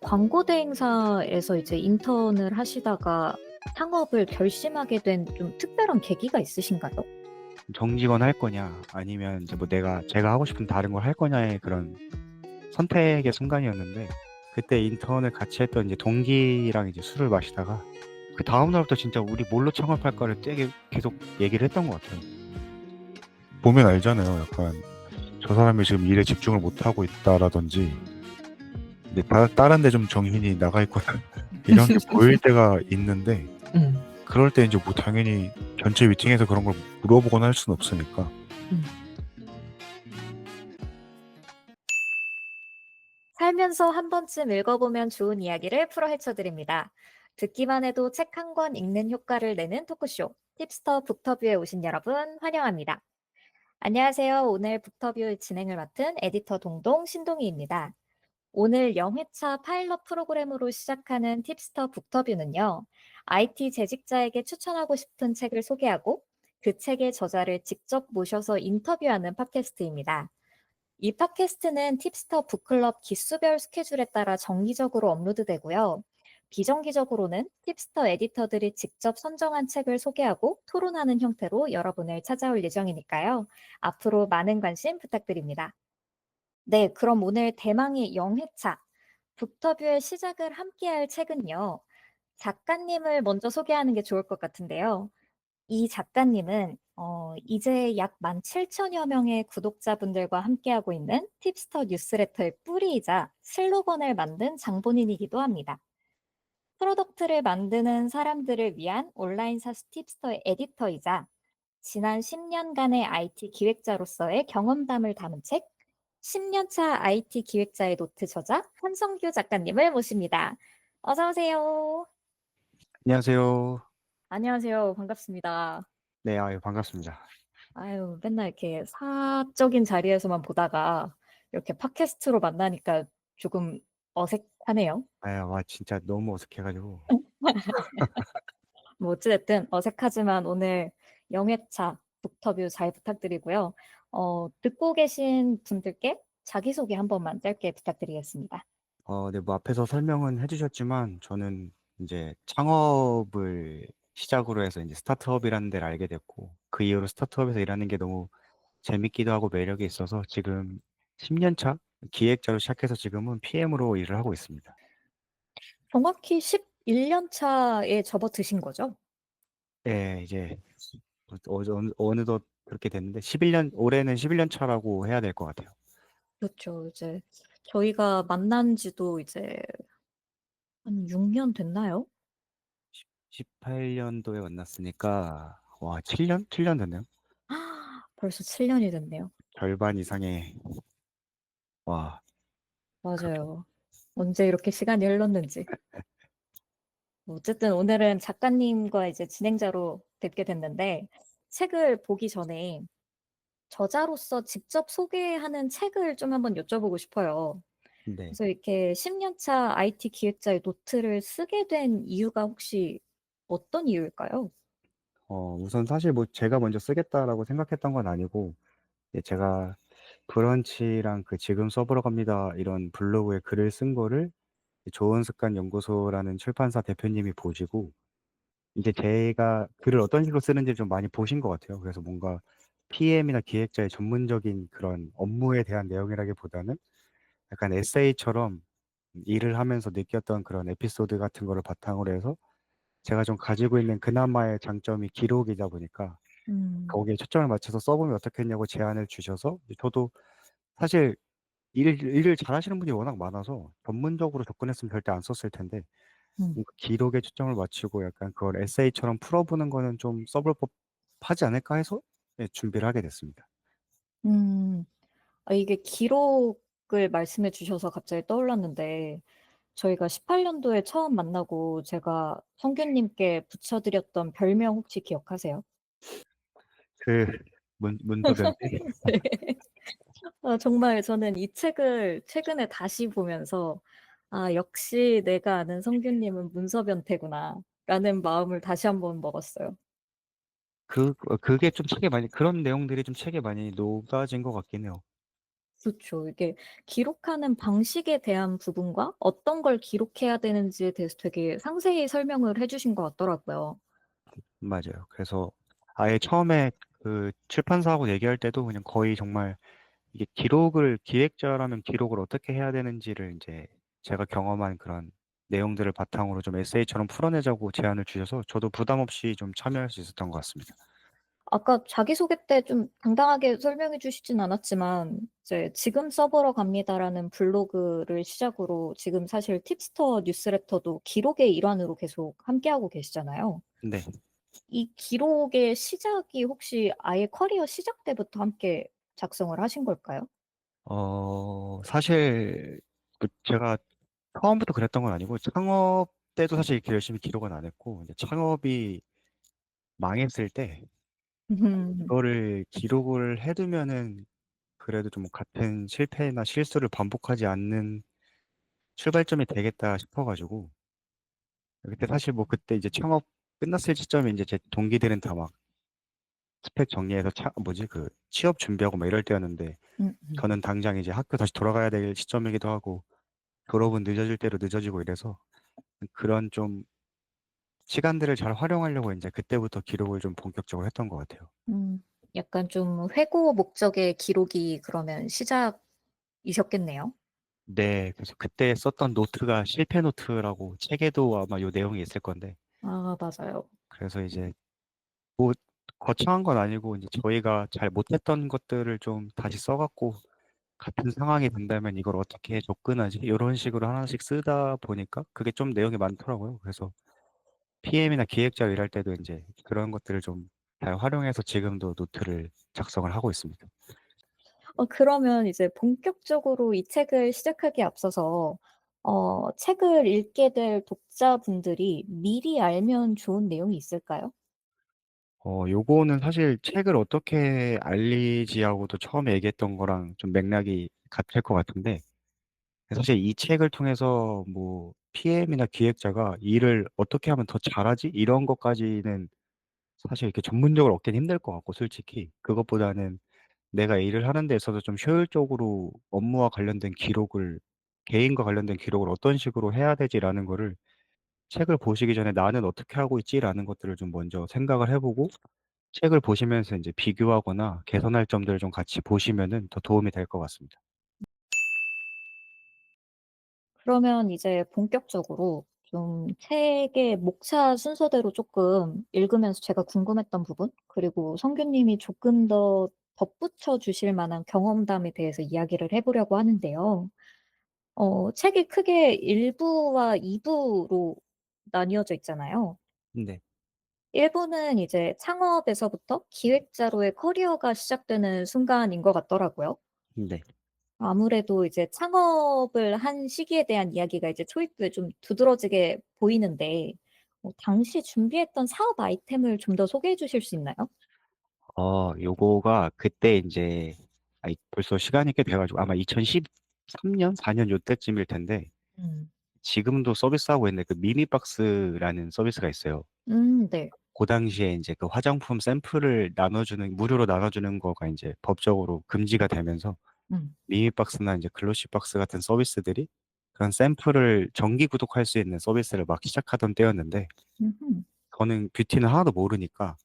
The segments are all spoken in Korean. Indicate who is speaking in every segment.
Speaker 1: 광고 대행사에서 이제 인턴을 하시다가 창업을 결심하게 된 좀 특별한 계기가 있으신가요?
Speaker 2: 정직원 할 거냐, 아니면 이제 뭐 제가 하고 싶은 다른 걸 할 거냐의 그런 선택의 순간이었는데, 그때 인턴을 같이 했던 이제 동기랑 이제 술을 마시다가, 그 다음날부터 진짜 우리 뭘로 창업할까를 되게 계속 얘기를 했던 것 같아요.
Speaker 3: 보면 알잖아요. 약간 저 사람이 지금 일에 집중을 못 하고 있다라든지, 근데 다른 데 좀 정신이 나가 있거나 이런 게 보일 때가 있는데,
Speaker 1: 음.
Speaker 3: 그럴 때 이제 뭐 당연히 전체 미팅에서 그런 걸 물어보거나 할 수는 없으니까.
Speaker 1: 음. 살면서 한 번쯤 읽어보면 좋은 이야기를 풀어 헤쳐드립니다. 듣기만 해도 책 한 권 읽는 효과를 내는 토크쇼 tip스터 북터뷰에 오신 여러분 환영합니다. 안녕하세요. 오늘 북터뷰 진행을 맡은 에디터 동동 신동희입니다. 오늘 영회차 파일럿 프로그램으로 시작하는 팁스터 북터뷰는요, IT 재직자에게 추천하고 싶은 책을 소개하고 그 책의 저자를 직접 모셔서 인터뷰하는 팟캐스트입니다. 이 팟캐스트는 팁스터 북클럽 기수별 스케줄에 따라 정기적으로 업로드되고요. 비정기적으로는 팁스터 에디터들이 직접 선정한 책을 소개하고 토론하는 형태로 여러분을 찾아올 예정이니까요. 앞으로 많은 관심 부탁드립니다. 네, 그럼 오늘 대망의 영회차 북터뷰의 시작을 함께할 책은요. 작가님을 먼저 소개하는 게 좋을 것 같은데요. 이 작가님은 이제 약 17,000여 명의 구독자분들과 함께하고 있는 팁스터 뉴스레터의 뿌리이자 슬로건을 만든 장본인이기도 합니다. 프로덕트를 만드는 사람들을 위한 온라인 사수 팁스터의 에디터이자 지난 10년간의 IT 기획자로서의 경험담을 담은 책 10년차 IT 기획자의 노트 저자 한성규 작가님을 모십니다. 어서 오세요.
Speaker 2: 안녕하세요.
Speaker 1: 안녕하세요. 반갑습니다.
Speaker 2: 네, 아유, 반갑습니다.
Speaker 1: 아유, 맨날 이렇게 사적인 자리에서만 보다가 이렇게 팟캐스트로 만나니까 조금 어색하네요.
Speaker 2: 아유, 와, 진짜 너무 어색해가지고.
Speaker 1: 뭐 어찌됐든 어색하지만 오늘 영회차 북터뷰 잘 부탁드리고요. 듣고 계신 분들께 자기소개 한 번만 짧게 부탁드리겠습니다.
Speaker 2: 네, 뭐 앞에서 설명은 해주셨지만, 저는 이제 창업을 시작으로 해서 이제 스타트업이라는 데를 알게 됐고, 그 이후로 스타트업에서 일하는 게 너무 재밌기도 하고 매력이 있어서 지금 10년 차 기획자로 시작해서 지금은 PM으로 일을 하고 있습니다.
Speaker 1: 정확히 11년 차에 접어드신 거죠?
Speaker 2: 예, 이제 어느덧 그렇게 됐는데 올해는 11년 차라고 해야 될 것 같아요.
Speaker 1: 그렇죠. 이제 저희가 만난 지도 이제 한 6년 됐나요?
Speaker 2: 18년도에 만났으니까 와, 7년? 7년 됐네요.
Speaker 1: 벌써 7년이 됐네요.
Speaker 2: 절반 이상의 와, 그렇게.
Speaker 1: 맞아요. 언제 이렇게 시간이 흘렀는지. 뭐 어쨌든 오늘은 작가님과 이제 진행자로 뵙게 됐는데, 책을 보기 전에 저자로서 직접 소개하는 책을 좀 한번 여쭤보고 싶어요.
Speaker 2: 네.
Speaker 1: 그래서 이렇게 10년 차 IT 기획자의 노트를 쓰게 된 이유가 혹시 어떤 이유일까요?
Speaker 2: 우선 사실 뭐 제가 먼저 쓰겠다라고 생각했던 건 아니고, 제가 브런치랑 그 지금 써보러 갑니다 이런 블로그에 글을 쓴 거를 좋은 습관 연구소라는 출판사 대표님이 보시고, 이제 제가 글을 어떤 식으로 쓰는지 좀 많이 보신 것 같아요. 그래서 뭔가 PM이나 기획자의 전문적인 그런 업무에 대한 내용이라기보다는 약간 에세이처럼 일을 하면서 느꼈던 그런 에피소드 같은 거를 바탕으로 해서 제가 좀 가지고 있는 그나마의 장점이 기록이다 보니까
Speaker 1: 음,
Speaker 2: 거기에 초점을 맞춰서 써보면 어떻겠냐고 제안을 주셔서, 저도 사실 일을 잘하시는 분이 워낙 많아서 전문적으로 접근했으면 절대 안 썼을 텐데,
Speaker 1: 음,
Speaker 2: 뭔가 기록에 초점을 맞추고 약간 그걸 에세이처럼 풀어보는 거는 좀 써볼 법하지 않을까 해서 준비를 하게 됐습니다.
Speaker 1: 음. 이게 기록을 말씀해 주셔서 갑자기 떠올랐는데, 저희가 18년도에 처음 만나고 제가 성규님께 붙여드렸던 별명 혹시 기억하세요?
Speaker 2: 그 문서변지.
Speaker 1: 네. 정말 저는 이 책을 최근에 다시 보면서 '아 역시 내가 아는 성규님은 문서변태구나.' 라는 마음을 다시 한번 먹었어요.
Speaker 2: 그게 좀 책에 많이, 그런 내용들이 좀 책에 많이 녹아진 것 같긴 해요.
Speaker 1: 그렇죠. 이게 기록하는 방식에 대한 부분과 어떤 걸 기록해야 되는지에 대해서 되게 상세히 설명을 해 주신 것 같더라고요.
Speaker 2: 맞아요. 그래서 아예 처음에 그 출판사하고 얘기할 때도 그냥 거의 정말 이게 기획자라면 기록을 어떻게 해야 되는지를 이제 제가 경험한 그런 내용들을 바탕으로 좀 에세이처럼 풀어내자고 제안을 주셔서 저도 부담 없이 좀 참여할 수 있었던 것 같습니다.
Speaker 1: 아까 자기소개 때 좀 당당하게 설명해 주시진 않았지만 이제 "지금 써보러 갑니다."라는 블로그를 시작으로 지금 사실 팁스터 뉴스레터도 기록의 일환으로 계속 함께하고 계시잖아요.
Speaker 2: 네.
Speaker 1: 이 기록의 시작이 혹시 아예 커리어 시작 때부터 함께 작성을 하신 걸까요?
Speaker 2: 사실 그 제가 처음부터 그랬던 건 아니고 창업 때도 사실 이렇게 열심히 기록은 안 했고 이제 창업이 망했을 때 이거를 기록을 해 두면은 그래도 좀 같은 실패나 실수를 반복하지 않는 출발점이 되겠다 싶어 가지고 그때 사실 뭐 그때 이제 창업 끝났을 시점에 인제 제 동기들은 다 막 스펙 정리해서 취업 준비하고 막 이럴 때였는데
Speaker 1: 음음.
Speaker 2: 저는 당장 이제 학교 다시 돌아가야 될 시점이기도 하고 졸업은 늦어질 대로 늦어지고 이래서 그런 좀 시간들을 잘 활용하려고 인제 그때부터 기록을 좀 본격적으로 했던 것 같아요.
Speaker 1: 음. 약간 좀 회고 목적의 기록이 그러면 시작이셨겠네요.
Speaker 2: 네. 그래서 그때 썼던 노트가 실패 노트라고 책에도 아마 요 내용이 있을 건데
Speaker 1: 아 맞아요.
Speaker 2: 그래서 이제 뭐 거창한 건 아니고 인제 저희가 잘 못했던 것들을 좀 다시 써 갖고 같은 상황이 된다면 이걸 어떻게 접근하지? 요런 식으로 하나씩 쓰다 보니까 그게 좀 내용이 많더라고요. 그래서 PM이나 기획자로 일할 때도 인제 그런 것들을 좀 잘 활용해서 지금도 노트를 작성을 하고 있습니다.
Speaker 1: 그러면 이제 본격적으로 이 책을 시작하기에 앞서서 책을 읽게 될 독자분들이 미리 알면 좋은 내용이 있을까요?
Speaker 2: 요거는 사실 책을 어떻게 알리지하고도 처음에 얘기했던 거랑 좀 맥락이 같을 것 같은데 사실 이 책을 통해서 뭐 PM이나 기획자가 '일을 어떻게 하면 더 잘하지?' 이런 것까지는 사실 이렇게 전문적으로 얻기는 힘들 것 같고 솔직히. 그것보다는 내가 일을 하는 데 있어서 좀 효율적으로 업무와 관련된 기록을 개인과 관련된 기록을 '어떤 식으로 해야 되지?'라는 거를 책을 보시기 전에 '나는 어떻게 하고 있지?'라는 것들을 좀 먼저 생각을 해 보고 책을 보시면서 인제 비교하거나 개선할 점들을 좀 같이 보시면은 더 도움이 될 것 같습니다.
Speaker 1: 그러면 이제 본격적으로 좀 책의 목차 순서대로 쪼끔 읽으면서 제가 궁금했던 부분 그리고 성규님이 조금 더 덧붙여 주실 만한 경험담에 대해서 이야기를 해 보려고 하는데요. 책이 크게 1 부와 2 부로 나뉘어져 있잖아요.
Speaker 2: 네.
Speaker 1: 1 부는 이제 창업에서부터 기획자로의 커리어가 시작되는 순간인 것 같더라고요.
Speaker 2: 네.
Speaker 1: 아무래도 이제 창업을 한 시기에 대한 이야기가 이제 초입부에 좀 두드러지게 보이는데 당시 준비했던 사업 아이템을 좀 더 소개해 주실 수 있나요?
Speaker 2: 요거가 그때 인제 벌써 시간이 꽤 돼 가지고 아마 2013년 4년 요때쯤일 텐데
Speaker 1: 음.
Speaker 2: 지금도 서비스하고 있는 그 미미박스라는 서비스가 있어요.
Speaker 1: 네.
Speaker 2: 고 당시에 인제 그 화장품 샘플을 무료로 나눠주는 거가 인제 법적으로 금지가 되면서
Speaker 1: 음.
Speaker 2: 미미박스나 인제 글로시박스 같은 서비스들이 그런 샘플을 정기 구독할 수 있는 서비스를 막 시작하던 때였는데
Speaker 1: 음음.
Speaker 2: 저는 뷰티는 하나도 모르니까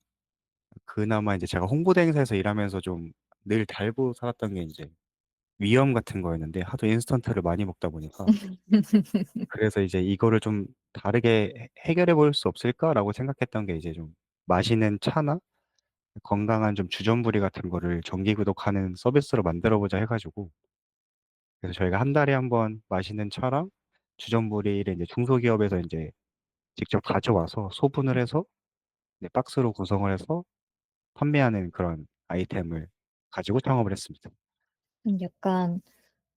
Speaker 2: 그나마 인제 제가 홍보대 행사에서 일하면서 좀 늘 달고 살았던 게 인제 위염 같은 거였는데 하도 인스턴트를 많이 먹다 보니까 그래서 이제 '이거를 좀 다르게 해결해 볼 수 없을까?'라고 생각했던 게 이제 좀 마시는 차나 건강한 좀 주전부리 같은 거를 정기 구독하는 서비스로 만들어 보자 해 가지고 그래서 저희가 한 달에 한 번 맛있는 차랑 주전부리를 인제 중소기업에서 인제 직접 가져와서 소분을 해서 네 박스로 구성을 해서 판매하는 그런 아이템을 가지고 창업을 했습니다.
Speaker 1: 약간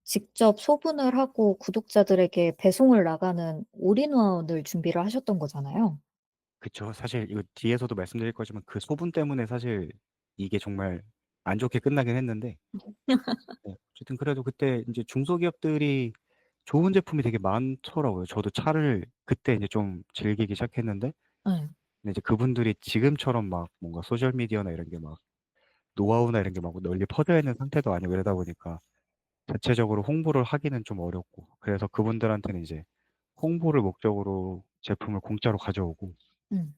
Speaker 1: 직접 소분을 하고 구독자들에게 배송을 나가는 올인원을 준비를 하셨던 거잖아요.
Speaker 2: 그쵸. 사실 이거 뒤에서도 말씀드릴 거지만 그 소분 때문에 사실 이게 정말 안 좋게 끝나긴 했는데 네 어쨌든 그래도 그때 인제 중소기업들이 좋은 제품이 되게 많더라고요. 저도 차를 그때 이제 좀 즐기기 시작했는데
Speaker 1: 예.
Speaker 2: 근데 이제 그분들이 지금처럼 막 뭔가 소셜 미디어나 이런 게 막 노하우나 이런 게 막 널리 퍼져 있는 상태도 아니고 이러다 보니까 자체적으로 홍보를 하기는 좀 어렵고, 그래서 그분들한테는 이제 홍보를 목적으로 제품을 공짜로 가져오고,
Speaker 1: 음.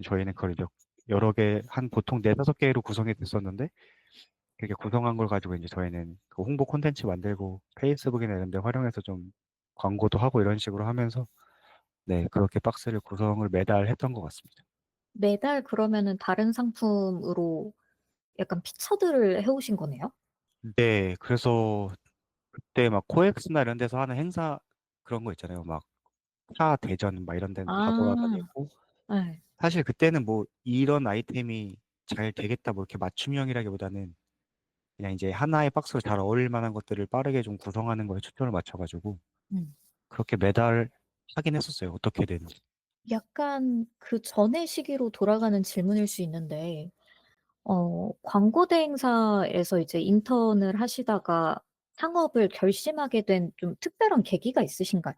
Speaker 2: 저희는 그걸 이제 여러 개, 한 보통 4-5개로 구성이 됐었는데, 그렇게 구성한 걸 가지고 이제 저희는 그 홍보 콘텐츠 만들고 페이스북이나 이런 데 활용해서 좀 광고도 하고 이런 식으로 하면서, 네, 그렇게 박스를 구성을 매달 했던 것 같습니다.
Speaker 1: 매달 그러면은 다른 상품으로 약간 피처들을 해 오신 거네요?
Speaker 2: 네, 그래서 그때 막 코엑스나 이런 데서 하는 행사 그런 거 있잖아요. 막 차 대전 막 이런 데는 다
Speaker 1: 아.
Speaker 2: 돌아다니고,
Speaker 1: 예.
Speaker 2: 사실 그때는 뭐 이런 아이템이 잘 되겠다 뭐 이렇게 맞춤형이라기보다는 그냥 이제 하나의 박스로 잘 어울릴 만한 것들을 빠르게 좀 구성하는 거에 초점을 맞춰가지고
Speaker 1: 음.
Speaker 2: 그렇게 매달 하긴 했었어요. 어떻게든.
Speaker 1: 약간 그 전의 시기로 돌아가는 질문일 수 있는데 광고 대행사에서 이제 인턴을 하시다가 창업을 결심하게 된 좀 특별한 계기가 있으신가요?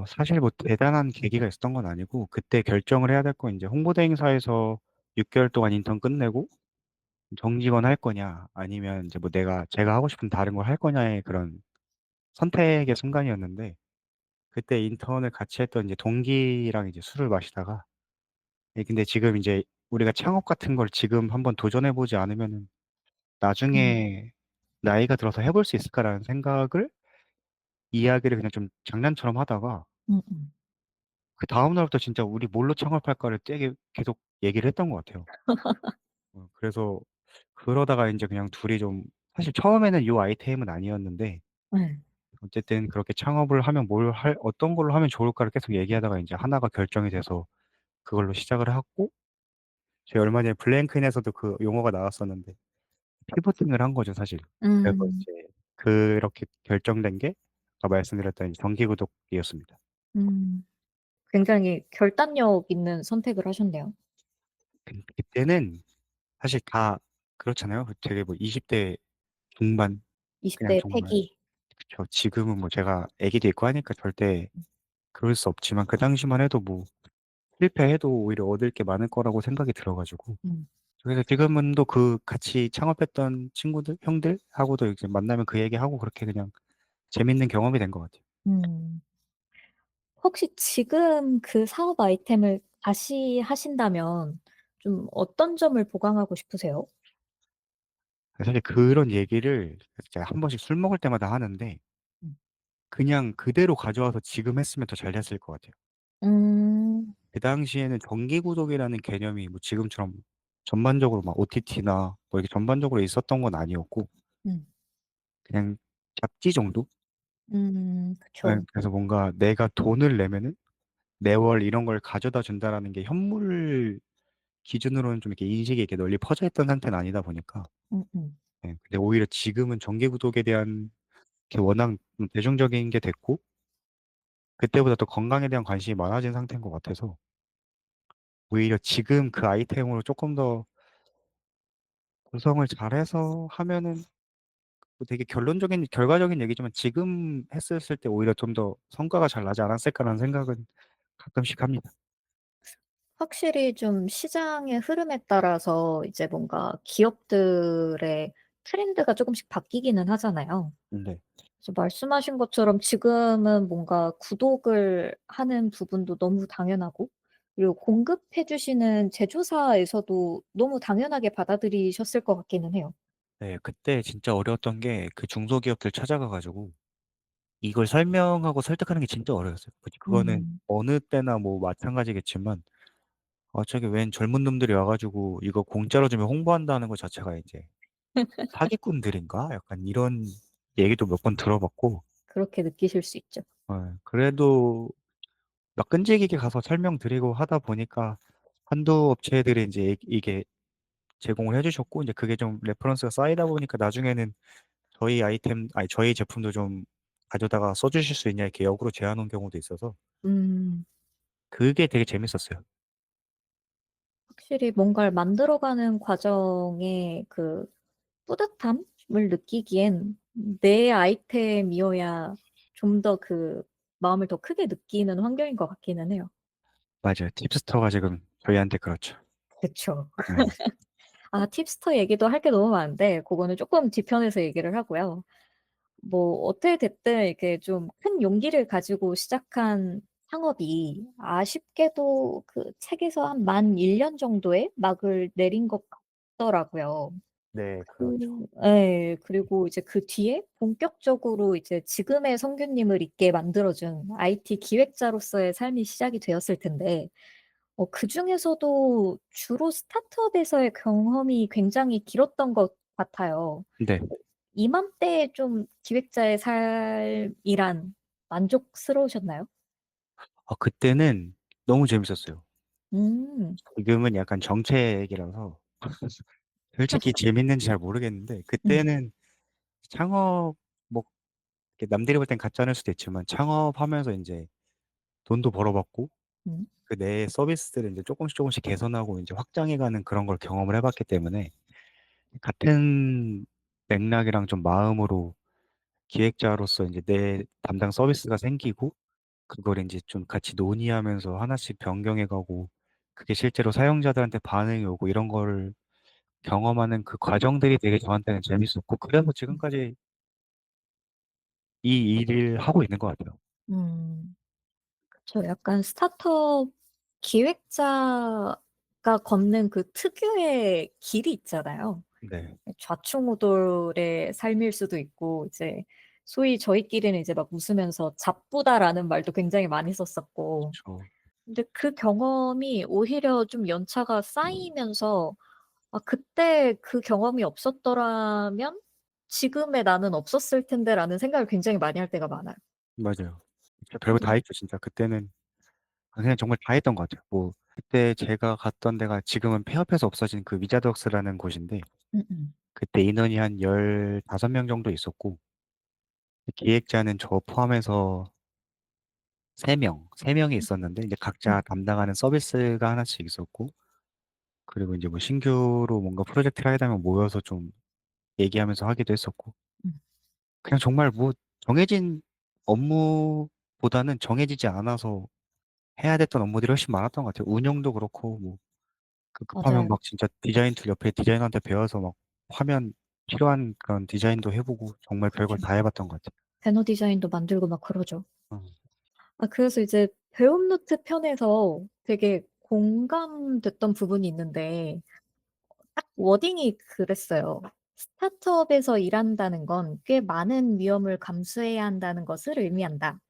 Speaker 2: 사실 뭐 대단한 계기가 있었던 건 아니고, 그때 결정을 해야 될 건 이제 홍보대 행사에서 6개월 동안 인턴 끝내고 정직원 할 거냐, 아니면 이제 뭐 제가 하고 싶은 다른 걸 할 거냐의 그런 선택의 순간이었는데, 그때 인턴을 같이 했던 이제 동기랑 이제 술을 마시다가, 근데 지금 이제 우리가 창업 같은 걸 지금 한번 도전해 보지 않으면은
Speaker 1: 음.
Speaker 2: 나중에 나이가 들어서 해볼 수 있을까라는 생각을, 이야기를 그냥 좀 장난처럼 하다가
Speaker 1: 음음.
Speaker 2: 그 다음 날부터 진짜 우리 뭘로 창업할까를 되게 계속 얘기를 했던 것 같아요. 그래서 그러다가 이제 그냥 둘이 좀, 사실 처음에는 요 아이템은 아니었는데
Speaker 1: 예.
Speaker 2: 어쨌든 그렇게 창업을 하면 어떤 걸로 하면 좋을까를 계속 얘기하다가 이제 하나가 결정이 돼서 그걸로 시작을 했고, 저희 얼마 전에 블랭크인에서도 그 용어가 나왔었는데 피보팅을 한 거죠, 사실. 그래서
Speaker 1: 음.
Speaker 2: 이제 그렇게 결정된 게 아까 말씀드렸던 이제 정기구독이었습니다.
Speaker 1: 음. 굉장히 결단력 있는 선택을 하셨네요.
Speaker 2: 그때는 사실 다 그렇잖아요. 되게 뭐 20대 중반,
Speaker 1: 20
Speaker 2: 그냥
Speaker 1: 대
Speaker 2: 정말.
Speaker 1: 패기.
Speaker 2: 그쵸. 지금은 뭐 제가 아기도 있고 하니까 절대 그럴 수 없지만, 그 당시만 해도 뭐 실패해도 오히려 얻을 게 많을 거라고 생각이 들어 가지고,
Speaker 1: 음.
Speaker 2: 그래서 지금은 또 그 같이 창업했던 친구들, 형들하고도 이제 만나면 그 얘기하고 그렇게 그냥 재밌는 경험이 된 것 같아요.
Speaker 1: 음. 혹시 지금 그 사업 아이템을 다시 하신다면 좀 어떤 점을 보강하고 싶으세요?
Speaker 2: 사실 그런 얘기를 제가 한 번씩 술 먹을 때마다 하는데,
Speaker 1: 음.
Speaker 2: 그냥 그대로 가져와서 지금 했으면 더 잘 됐을 것 같아요.
Speaker 1: 음.
Speaker 2: 그 당시에는 정기 구독이라는 개념이 뭐 지금처럼 전반적으로 막 OTT나 뭐 이렇게 전반적으로 있었던 건 아니었고,
Speaker 1: 음.
Speaker 2: 그냥 잡지 정도? 예,
Speaker 1: 그쵸.
Speaker 2: 그래서 뭔가 내가 돈을 내면은 매월 이런 걸 가져다 준다라는 게 현물 기준으로는 좀 이렇게 인식이 이렇게 널리 퍼져 있던 상태는 아니다 보니까,
Speaker 1: 음음.
Speaker 2: 근데 오히려 지금은 정기 구독에 대한 게 워낙 대중적인 게 됐고, 그때보다 또 건강에 대한 관심이 많아진 상태인 것 같아서 오히려 지금 그 아이템으로 조금 더 구성을 잘해서 하면은, 뭐 되게 결과적인 얘기지만 지금 했었을 때 오히려 좀 더 성과가 잘 나지 않았을까라는 생각은 가끔씩 합니다.
Speaker 1: 확실히 좀 시장의 흐름에 따라서 이제 뭔가 기업들의 트렌드가 쪼금씩 바뀌기는 하잖아요.
Speaker 2: 네.
Speaker 1: 그래서 말씀하신 것처럼 지금은 뭔가 구독을 하는 부분도 너무 당연하고 그리고 공급해 주시는 제조사에서도 너무 당연하게 받아들이셨을 것 같기는 해요.
Speaker 2: 네. 그때 진짜 어려웠던 게 그 중소기업들 찾아가 가지고 이걸 설명하고 설득하는 게 진짜 어려웠어요. 굳이 그거는
Speaker 1: 음.
Speaker 2: 어느 때나 뭐 마찬가지겠지만, 저기 웬 젊은 놈들이 와 가지고 이거 공짜로 주면 홍보한다는 것 자체가 이제 '사기꾼들인가?' 약간 이런 얘기도 몇 번 들어봤고,
Speaker 1: 그렇게 느끼실 수 있죠.
Speaker 2: 그래도 막 끈질기게 가서 설명드리고 하다 보니까 한두 업체들이 인제 이게 제공을 해 주셨고, 인제 그게 좀 레퍼런스가 쌓이다 보니까 나중에는 저희 제품도 좀 가져다가 써 주실 수 있냐 이렇게 역으로 제안 온 경우도 있어서
Speaker 1: 음.
Speaker 2: 그게 되게 재밌었어요.
Speaker 1: 확실히 뭔가를 만들어가는 과정에 그 뿌듯함을 느끼기엔 내 아이템이어야 좀 더 그 마음을 더 크게 느끼는 환경인 것 같기는 해요.
Speaker 2: 맞아요. 팁스터가 지금 저희한테 그렇죠.
Speaker 1: 그쵸.
Speaker 2: 네.
Speaker 1: 팁스터 얘기도 할 게 너무 많은데 그거는 조금 뒤편에서 얘기를 하고요. 뭐 어떻게 됐든 이렇게 좀 큰 용기를 가지고 시작한 창업이 아쉽게도 그 책에서 한 만 1년 정도에 막을 내린 것 같더라고요.
Speaker 2: 네, 그렇죠.
Speaker 1: 예. 그리고 이제 그 뒤에 본격적으로 이제 지금의 성규님을 있게 만들어 준 IT 기획자로서의 삶이 시작이 되었을 텐데 그중에서도 주로 스타트업에서의 경험이 굉장히 길었던 것 같아요.
Speaker 2: 네.
Speaker 1: 이맘때에 좀 기획자의 삶이란 만족스러우셨나요?
Speaker 2: 그때는 너무 재밌었어요.
Speaker 1: 음.
Speaker 2: 지금은 약간 정책이라서 솔직히 재밌는지 잘 모르겠는데
Speaker 1: 음.
Speaker 2: 그때는 창업 뭐 이렇게 남들이 볼 땐 가짜일 수도 있지만 창업하면서 인제 돈도 벌어봤고
Speaker 1: 음.
Speaker 2: 그 내 서비스들을 인제 쪼끔씩 개선하고 인제 확장해 가는 그런 걸 경험을 해 봤기 때문에 같은 맥락이랑 좀 마음으로 기획자로서 인제 내 담당 서비스가 생기고 그걸 인제 좀 같이 논의하면서 하나씩 변경해 가고 그게 실제로 사용자들한테 반응이 오고 이런 거를 경험하는 그 과정들이 되게 저한테는 재밌었고 그래서
Speaker 1: 음.
Speaker 2: 지금까지 이 일을 하고 있는 것 같아요.
Speaker 1: 음. 그쵸. 약간 스타트업 기획자가 걷는 그 특유의 길이 있잖아요.
Speaker 2: 네.
Speaker 1: 좌충우돌의 삶일 수도 있고 이제 소위 저희끼리는 이제 막 웃으면서 "잡부다."라는 말도 굉장히 많이 썼었고
Speaker 2: 그쵸.
Speaker 1: 근데 그 경험이 오히려 좀 연차가 쌓이면서 '아 그때 그 경험이 없었더라면 지금의 나는 없었을 텐데.'라는 생각을 굉장히 많이 할 때가 많아요.
Speaker 2: 맞아요. 진짜 별거 다 했죠 진짜. 그때는 그냥 정말 다 했던 것 같아요. 뭐 그때 제가 갔던 데가 지금은 폐업해서 없어진 그 위자덕스라는 곳인데
Speaker 1: 음음.
Speaker 2: 그때 인원이 한 15명 정도 있었고 기획자는 저 포함해서 3 명이 있었는데 이제
Speaker 1: 음.
Speaker 2: 각자 담당하는 서비스가 하나씩 있었고 그리고 인제 뭐 신규로 뭔가 프로젝트를 하게 되면 모여서 좀 얘기하면서 하기도 했었고
Speaker 1: 음.
Speaker 2: 그냥 정말 뭐 정해진 업무보다는 정해지지 않아서 해야 됐던 업무들이 훨씬 많았던 것 같아요. 운영도 그렇고 뭐 급하면
Speaker 1: 맞아요.
Speaker 2: 막 진짜 디자인 툴 옆에 디자이너한테 배워서 막 화면 필요한 그런 디자인도 해 보고 정말 별걸
Speaker 1: 그쵸.
Speaker 2: 다 해 봤던 것 같아요.
Speaker 1: 배너 디자인도 만들고 막 그러죠.
Speaker 2: 어.
Speaker 1: 그래서 이제 배움 노트 편에서 되게 공감됐던 부분이 있는데 딱 워딩이 그랬어요. "스타트업에서 일한다는 건 꽤 많은 위험을 감수해야 한다는 것을 의미한다.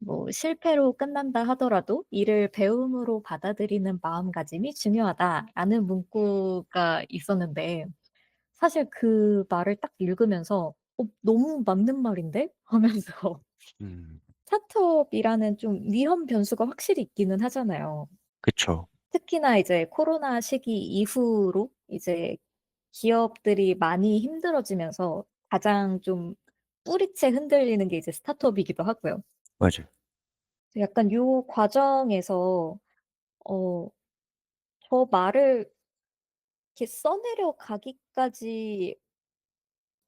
Speaker 1: 뭐 실패로 끝난다 하더라도 이를 배움으로 받아들이는 마음가짐이 중요하다."라는 문구가 있었는데 사실 그 말을 딱 읽으면서 '너무 맞는 말인데?' 하면서
Speaker 2: 음.
Speaker 1: 스타트업이라는 좀 위험 변수가 확실히 있기는 하잖아요.
Speaker 2: 그쵸.
Speaker 1: 특히나 이제 코로나 시기 이후로 이제 기업들이 많이 힘들어지면서 가장 좀 뿌리채 흔들리는 게 이제 스타트업이기도 하고요.
Speaker 2: 맞아요.
Speaker 1: 약간 요 과정에서 어 저 말을 이렇게 써내려 가기까지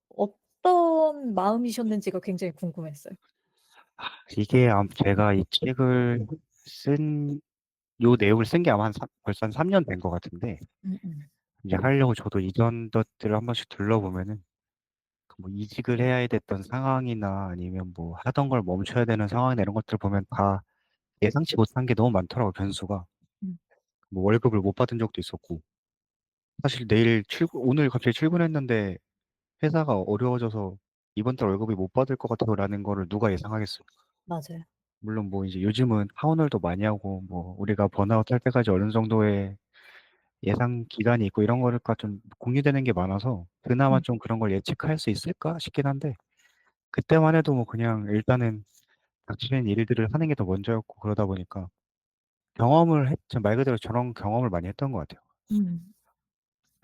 Speaker 1: 어떤 마음이셨는지가 굉장히 궁금했어요.
Speaker 2: 이게 제가 이 책을 쓴 요 내용을 쓴 게 아마 벌써 한 3년 된 것 같은데
Speaker 1: 음음.
Speaker 2: 이제 하려고 저도 이전 것들을 한 번씩 둘러보면은 그 뭐 이직을 해야 됐던 상황이나 아니면 뭐 하던 걸 멈춰야 되는 상황이나 이런 것들을 보면 다 예상치 못한 게 너무 많더라고요, 변수가.
Speaker 1: 음.
Speaker 2: 뭐 월급을 못 받은 적도 있었고 사실 내일 오늘 갑자기 출근했는데 회사가 어려워져서 '이번 달 월급이 못 받을 것 같아.'라는 거를 누가 예상하겠어요.
Speaker 1: 맞아요.
Speaker 2: 물론 뭐 이제 요즘은 타운홀도 많이 하고 뭐 우리가 번아웃 할 때까지 어느 정도의 예상 기간이 있고 이런 거가 좀 공유되는 게 많아서 그나마
Speaker 1: 음.
Speaker 2: 좀 그런 걸 예측할 수 있을까 싶긴 한데 그때만 해도 뭐 그냥 일단은 닥치는 일들을 하는 게 더 먼저였고 그러다 보니까 경험을 말 그대로 저런 경험을 많이 했던 것 같아요.
Speaker 1: 음.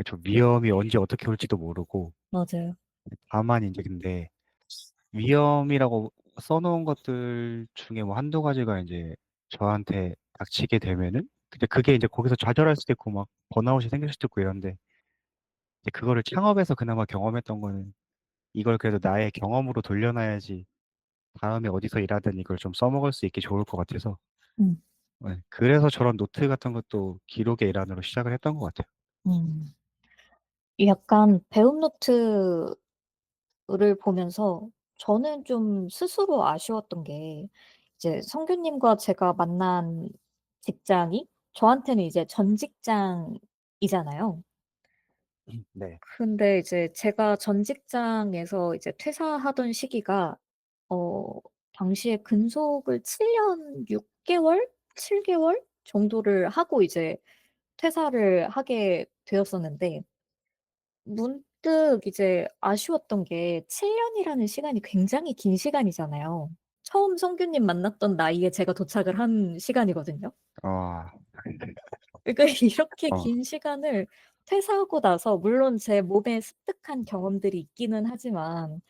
Speaker 2: 저 위험이 언제 어떻게 올지도 모르고
Speaker 1: 맞아요.
Speaker 2: 다만 인제 근데 위험이라고 써 놓은 것들 중에 뭐 한두 가지가 인제 저한테 닥치게 되면은 근데 그게 인제 거기서 좌절할 수도 있고 막 번아웃이 생길 수도 있고 이런데 이제 그거를 창업에서 그나마 경험했던 거는 이걸 그래도 나의 경험으로 돌려놔야지 다음에 어디서 일하든 이걸 좀 써먹을 수 있게 좋을 것 같아서
Speaker 1: 음.
Speaker 2: 예 그래서 저런 노트 같은 것도 기록의 일환으로 시작을 했던 것 같아요.
Speaker 1: 음. 약간 배움 노트를 보면서 저는 좀 스스로 아쉬웠던 게 이제 성규님과 제가 만난 직장이 저한테는 이제 전 직장이잖아요.
Speaker 2: 네.
Speaker 1: 근데 이제 제가 전 직장에서 이제 퇴사하던 시기가 어 당시에 근속을 7년 6 개월, 7 개월 정도를 하고 이제 퇴사를 하게 되었었는데 문득 이제 아쉬웠던 게 7 년이라는 시간이 굉장히 긴 시간이잖아요. 처음 성규님 만났던 나이에 제가 도착을 한 시간이거든요.
Speaker 3: 아.
Speaker 1: 그러니까 이렇게
Speaker 3: 어.
Speaker 1: 긴 시간을 퇴사하고 나서 물론 제 몸에 습득한 경험들이 있기는 하지만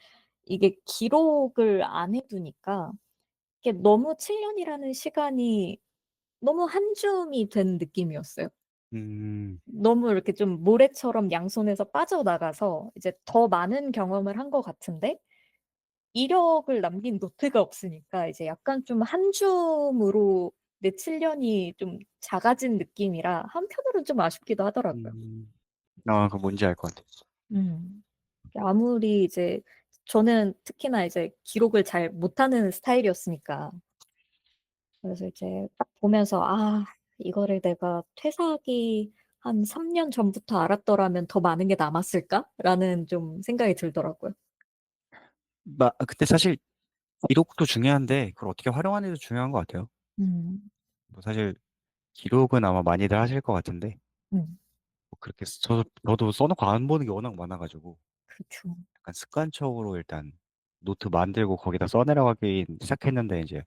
Speaker 1: 이게 기록을 안 해 두니까 이게 너무 7 년이라는 시간이 너무 한 줌이 된 느낌이었어요.
Speaker 2: 음.
Speaker 1: 너무 이렇게 좀 모래처럼 양손에서 빠져나가서 이제 더 많은 경험을 한 것 같은데 이력을 남긴 노트가 없으니까 이제 약간 좀 한 줌으로 내 7 년이 좀 작아진 느낌이라 한편으로는 좀 아쉽기도 하더라고요.
Speaker 2: 음. 아 그 뭔지 알 것 같아요.
Speaker 1: 음. 아무리 이제 저는 특히나 이제 기록을 잘 못하는 스타일이었으니까 그래서 이제 딱 보면서 '아 이거를 내가 퇴사하기 한 3년 전부터 알았더라면 더 많은 게 남았을까?'라는 좀 생각이 들더라고요.
Speaker 2: 근데 사실 기록도 중요한데 그걸 어떻게 활용하느냐도 중요한 것 같아요.
Speaker 1: 음.
Speaker 2: 뭐 사실 기록은 아마 많이들 하실 것 같은데
Speaker 1: 음.
Speaker 2: 뭐 그렇게 저도 써 놓고 안 보는 게 워낙 많아 가지고
Speaker 1: 그쵸.
Speaker 2: 약간 습관적으로 일단 노트 만들고 거기다 써 내려가기 시작했는데 이제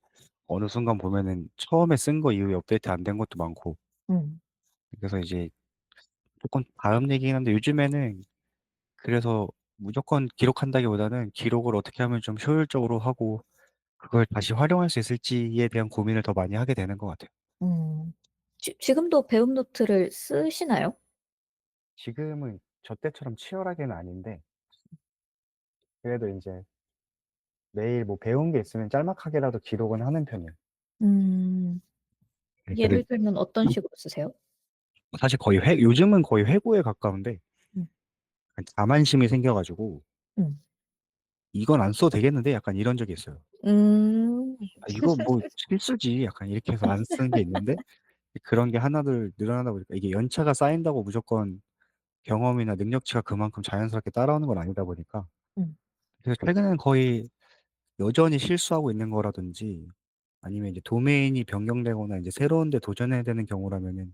Speaker 2: 어느 순간 보면은 처음에 쓴 거 이후에 업데이트 안 된 것도 많고
Speaker 1: 음.
Speaker 2: 그래서 이제 쪼끔 다음 얘기긴 한데 요즘에는 그래서 무조건 기록한다기보다는 기록을 어떻게 하면 좀 효율적으로 하고 그걸 다시 활용할 수 있을지에 대한 고민을 더 많이 하게 되는 것 같아요.
Speaker 1: 음. 지금도 배움 노트를 쓰시나요?
Speaker 2: 지금은 저 때처럼 치열하게는 아닌데 그래도 인제 매일 뭐 배운 게 있으면 짤막하게라도 기록은 하는 편이에요.
Speaker 1: 음.
Speaker 2: 네 그래도
Speaker 1: 예를 들면 어떤 식으로 쓰세요?
Speaker 2: 사실 거의 요즘은 거의 회고에 가까운데
Speaker 1: 음.
Speaker 2: 약간 자만심이 생겨 가지고
Speaker 1: 음.
Speaker 2: '이건 안 써도 되겠는데?' 약간 이런 적이 있어요.
Speaker 1: 음.
Speaker 2: '아 이거 뭐 필수지.' 약간 이렇게 해서 안 쓰는 게 있는데 그런 게 하나둘 늘어나다 보니까 이게 연차가 쌓인다고 무조건 경험이나 능력치가 그만큼 자연스럽게 따라오는 건 아니다 보니까
Speaker 1: 음.
Speaker 2: 그래서 최근에는 거의 여전히 실수하고 있는 거라든지 아니면 이제 도메인이 변경되거나 이제 새로운 데 도전해야 되는 경우라면은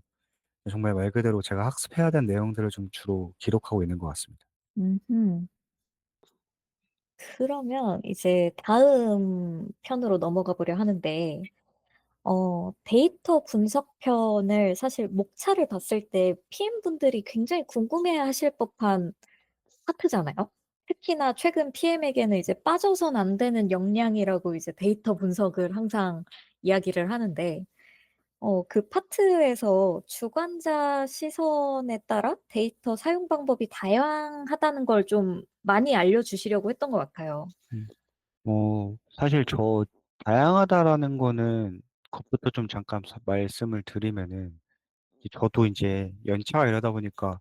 Speaker 2: 정말 말 그대로 제가 학습해야 되는 내용들을 좀 주로 기록하고 있는 것 같습니다.
Speaker 1: 음음. 그러면 이제 다음 편으로 넘어가 보려 하는데 데이터 분석 편을 사실 목차를 봤을 때 PM분들이 굉장히 궁금해하실 법한 파트잖아요. 특히나 최근 PM에게는 이제 빠져선 안 되는 역량이라고 이제 데이터 분석을 항상 이야기를 하는데 그 파트에서 주관자 시선에 따라 데이터 사용 방법이 다양하다는 걸 좀 많이 알려주시려고 했던 것 같아요.
Speaker 2: 음. 사실 다양하다라는 거는 그것부터 좀 잠깐 말씀을 드리면은 저도 인제 연차가 이러다 보니까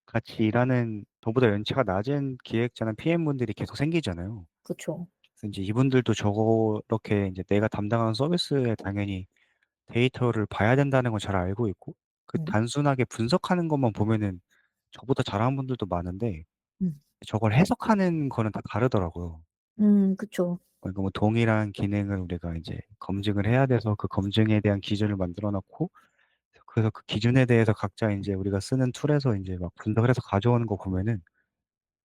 Speaker 2: 같이 일하는 저보다 연차가 낮은 기획자나 PM분들이 계속 생기잖아요.
Speaker 1: 그쵸.
Speaker 2: 그래서 인제 이분들도 저렇게 인제 내가 담당하는 서비스에 당연히 데이터를 봐야 된다는 건 잘 알고 있고
Speaker 1: 음.
Speaker 2: 단순하게 분석하는 것만 보면은 저보다 잘하는 분들도 많은데
Speaker 1: 음.
Speaker 2: 저걸 해석하는 거는 다 다르더라고요.
Speaker 1: 그쵸.
Speaker 2: 그러니까 뭐 동일한 기능을 우리가 이제 검증을 해야 돼서 그 검증에 대한 기준을 만들어 놨고 그래서 그 기준에 대해서 각자 인제 우리가 쓰는 툴에서 인제 막 분석을 해서 가져오는 거 보면은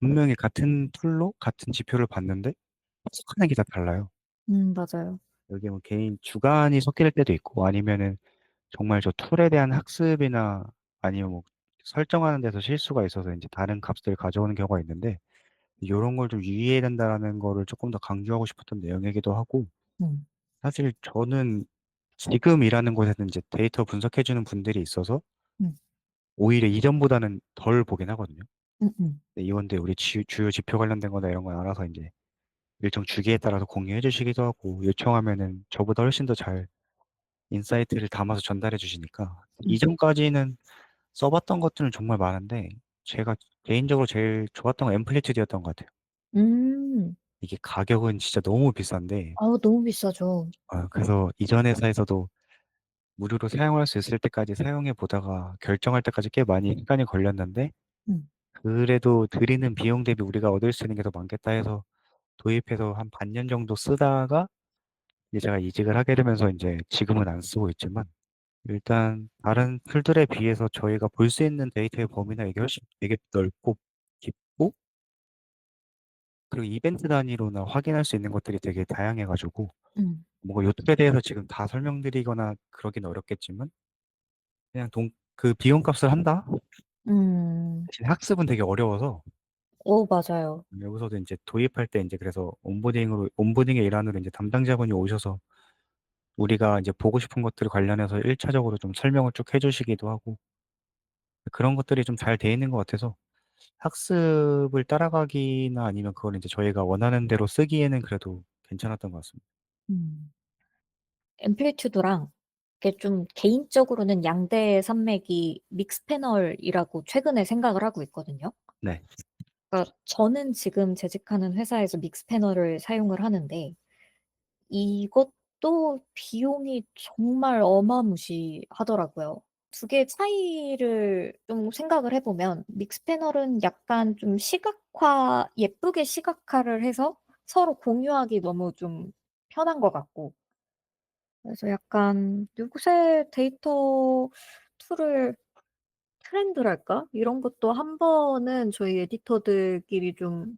Speaker 2: 분명히 같은 툴로 같은 지표를 봤는데 해석하는 게 다 달라요.
Speaker 1: 맞아요.
Speaker 2: 여기에 뭐 개인 주관이 섞일 때도 있고 아니면은 정말 저 툴에 대한 학습이나 아니면 뭐 설정하는 데서 실수가 있어서 인제 다른 값들을 가져오는 경우가 있는데 요런 걸 좀 유의해야 된다라는 거를 쪼끔 더 강조하고 싶었던 내용이기도 하고
Speaker 1: 음.
Speaker 2: 사실 저는 지금 일하는 곳에는 인제 데이터 분석해 주는 분들이 있어서
Speaker 1: 음.
Speaker 2: 오히려 이전보다는 덜 보긴 하거든요.
Speaker 1: 음음.
Speaker 2: 네 이건데 우리 주요 지표 관련된 거나 이런 건 알아서 인제 일정 주기에 따라서 공유해 주시기도 하고 요청하면은 저보다 훨씬 더 잘 인사이트를 담아서 전달해 주시니까
Speaker 1: 음.
Speaker 2: 이전까지는 써 봤던 것들은 정말 많은데 제가 개인적으로 제일 좋았던 건 앰플리튜드였던 것 같아요.
Speaker 1: 음.
Speaker 2: 이게 가격은 진짜 너무 비싼데
Speaker 1: 너무 비싸죠.
Speaker 2: 그래서 이전 회사에서도 무료로 사용할 수 있을 때까지 사용해 보다가 결정할 때까지 꽤 많이 시간이 걸렸는데
Speaker 1: 음.
Speaker 2: 그래도 드리는 비용 대비 우리가 얻을 수 있는 게 더 많겠다 해서 도입해서 한 반년 정도 쓰다가 이제 제가 이직을 하게 되면서 인제 지금은 안 쓰고 있지만 일단 다른 툴들에 비해서 저희가 볼 수 있는 데이터의 범위나 이게 훨씬 되게 넓고 깊고 그리고 이벤트 단위로나 확인할 수 있는 것들이 되게 다양해 가지고
Speaker 1: 음.
Speaker 2: 뭐 요 툴에 대해서 지금 다 설명드리거나 그러긴 어렵겠지만 그냥 그 비용값을 한다?
Speaker 1: 음.
Speaker 2: 대신 학습은 되게 어려워서
Speaker 1: 맞아요.
Speaker 2: 여기서도 인제 도입할 때 인제 그래서 온보딩의 일환으로 인제 담당자분이 오셔서 우리가 이제 보고 싶은 것들 관련해서 1 차적으로 좀 설명을 쭉 해 주시기도 하고 그런 것들이 좀 잘 돼 있는 것 같아서 학습을 따라가기나 아니면 그걸 인제 저희가 원하는 대로 쓰기에는 그래도 괜찮았던 것 같습니다.
Speaker 1: 음. 앰플리튜드랑 이게 좀 개인적으로는 양대 산맥이 믹스 패널이라고 최근에 생각을 하고 있거든요.
Speaker 2: 네.
Speaker 1: 그러니까 저는 지금 재직하는 회사에서 믹스 패널을 사용을 하는데 이것도 비용이 정말 어마무시하더라고요. 두 개의 차이를 좀 생각을 해 보면 믹스 패널은 약간 좀 예쁘게 시각화를 해서 서로 공유하기 너무 좀 편한 것 같고 그래서 약간 요새 데이터 툴을 트렌드랄까? 이런 것도 한 번은 저희 에디터들끼리 좀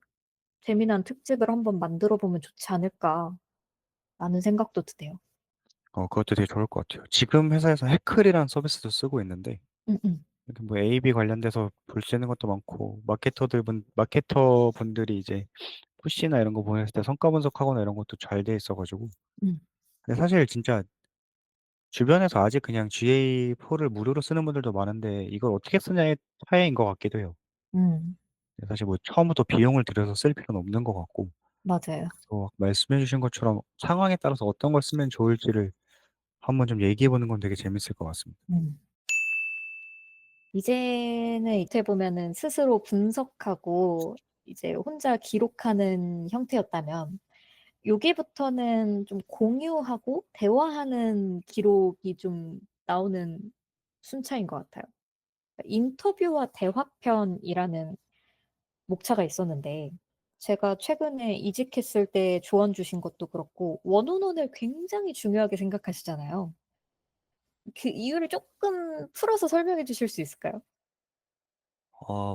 Speaker 1: 재미난 특집을 한번 만들어 보면 좋지 않을까라는 생각도 드네요.
Speaker 2: 그것도 되게 좋을 것 같아요. 지금 회사에서 해클이라는 서비스도 쓰고 있는데
Speaker 1: 음음.
Speaker 2: 이렇게 뭐 A/B 관련돼서 볼 수 있는 것도 많고 마케터분들이 이제 푸시나 이런 거 보냈을 때 성과 분석하거나 이런 것도 잘 돼 있어 가지고
Speaker 1: 음.
Speaker 2: 근데 사실 진짜 주변에서 아직 그냥 GA4를 무료로 쓰는 분들도 많은데 이걸 어떻게 쓰냐의 차이인 것 같기도 해요.
Speaker 1: 음.
Speaker 2: 사실 뭐 처음부터 비용을 들여서 쓸 필요는 없는 것 같고
Speaker 1: 맞아요.
Speaker 2: 말씀해 주신 것처럼 상황에 따라서 어떤 걸 쓰면 좋을지를 한번 좀 얘기해 보는 건 되게 재밌을 것 같습니다.
Speaker 1: 음. 이제는 이렇게 보면은 스스로 분석하고 이제 혼자 기록하는 형태였다면 여기부터는 좀 공유하고 대화하는 기록이 좀 나오는 순차인 것 같아요. 인터뷰와 대화편이라는 목차가 있었는데 제가 최근에 이직했을 때 조언 주신 것도 그렇고 원오원을 굉장히 중요하게 생각하시잖아요. 그 이유를 쪼끔 풀어서 설명해 주실 수 있을까요?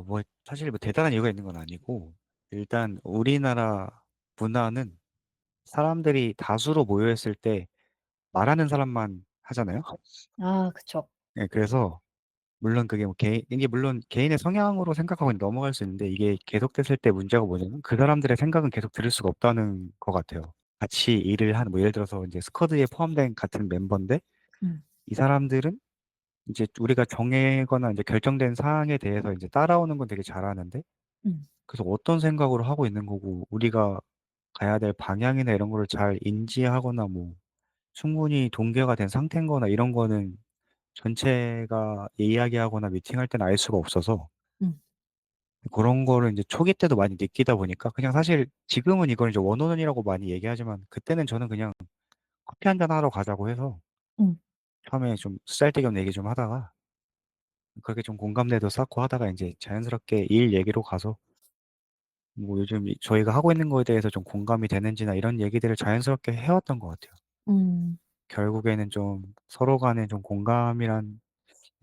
Speaker 2: 뭐 사실 뭐 대단한 이유가 있는 건 아니고 일단 우리나라 문화는 사람들이 다수로 모여 있을 때 말하는 사람만 하잖아요.
Speaker 1: 그쵸.
Speaker 2: 예 그래서 물론 그게 뭐 이게 물론 개인의 성향으로 생각하고 넘어갈 수 있는데 이게 계속됐을 때 문제가 뭐냐면 그 사람들의 생각은 계속 들을 수가 없다는 것 같아요. 같이 일을 하는 뭐 예를 들어서 인제 스쿼드에 포함된 같은 멤버인데
Speaker 1: 음.
Speaker 2: 이 사람들은 이제 우리가 정하거나 인제 결정된 사항에 대해서 인제 따라오는 건 되게 잘하는데
Speaker 1: 음.
Speaker 2: 그래서 어떤 생각으로 하고 있는 거고 우리가 가야 될 방향이나 이런 거를 잘 인지하거나 뭐 충분히 동기화가 된 상태인 거나 이런 거는 전체가 이야기하거나 미팅할 때는 알 수가 없어서
Speaker 1: 음.
Speaker 2: 고런 거를 인제 초기 때도 많이 느끼다 보니까 그냥 사실 지금은 이걸 이제 원어원이라고 많이 얘기하지만 그때는 저는 그냥 커피 한 잔 하러 가자고 해서
Speaker 1: 음.
Speaker 2: 처음에 좀 쓰잘데기 없는 얘기 좀 하다가 그렇게 좀 공감대도 쌓고 하다가 인제 자연스럽게 일 얘기로 가서 뭐 요즘 저희가 하고 있는 거에 대해서 좀 공감이 되는지나 이런 얘기들을 자연스럽게 해 왔던 것 같아요.
Speaker 1: 음.
Speaker 2: 결국에는 좀 서로 간에 좀 공감이란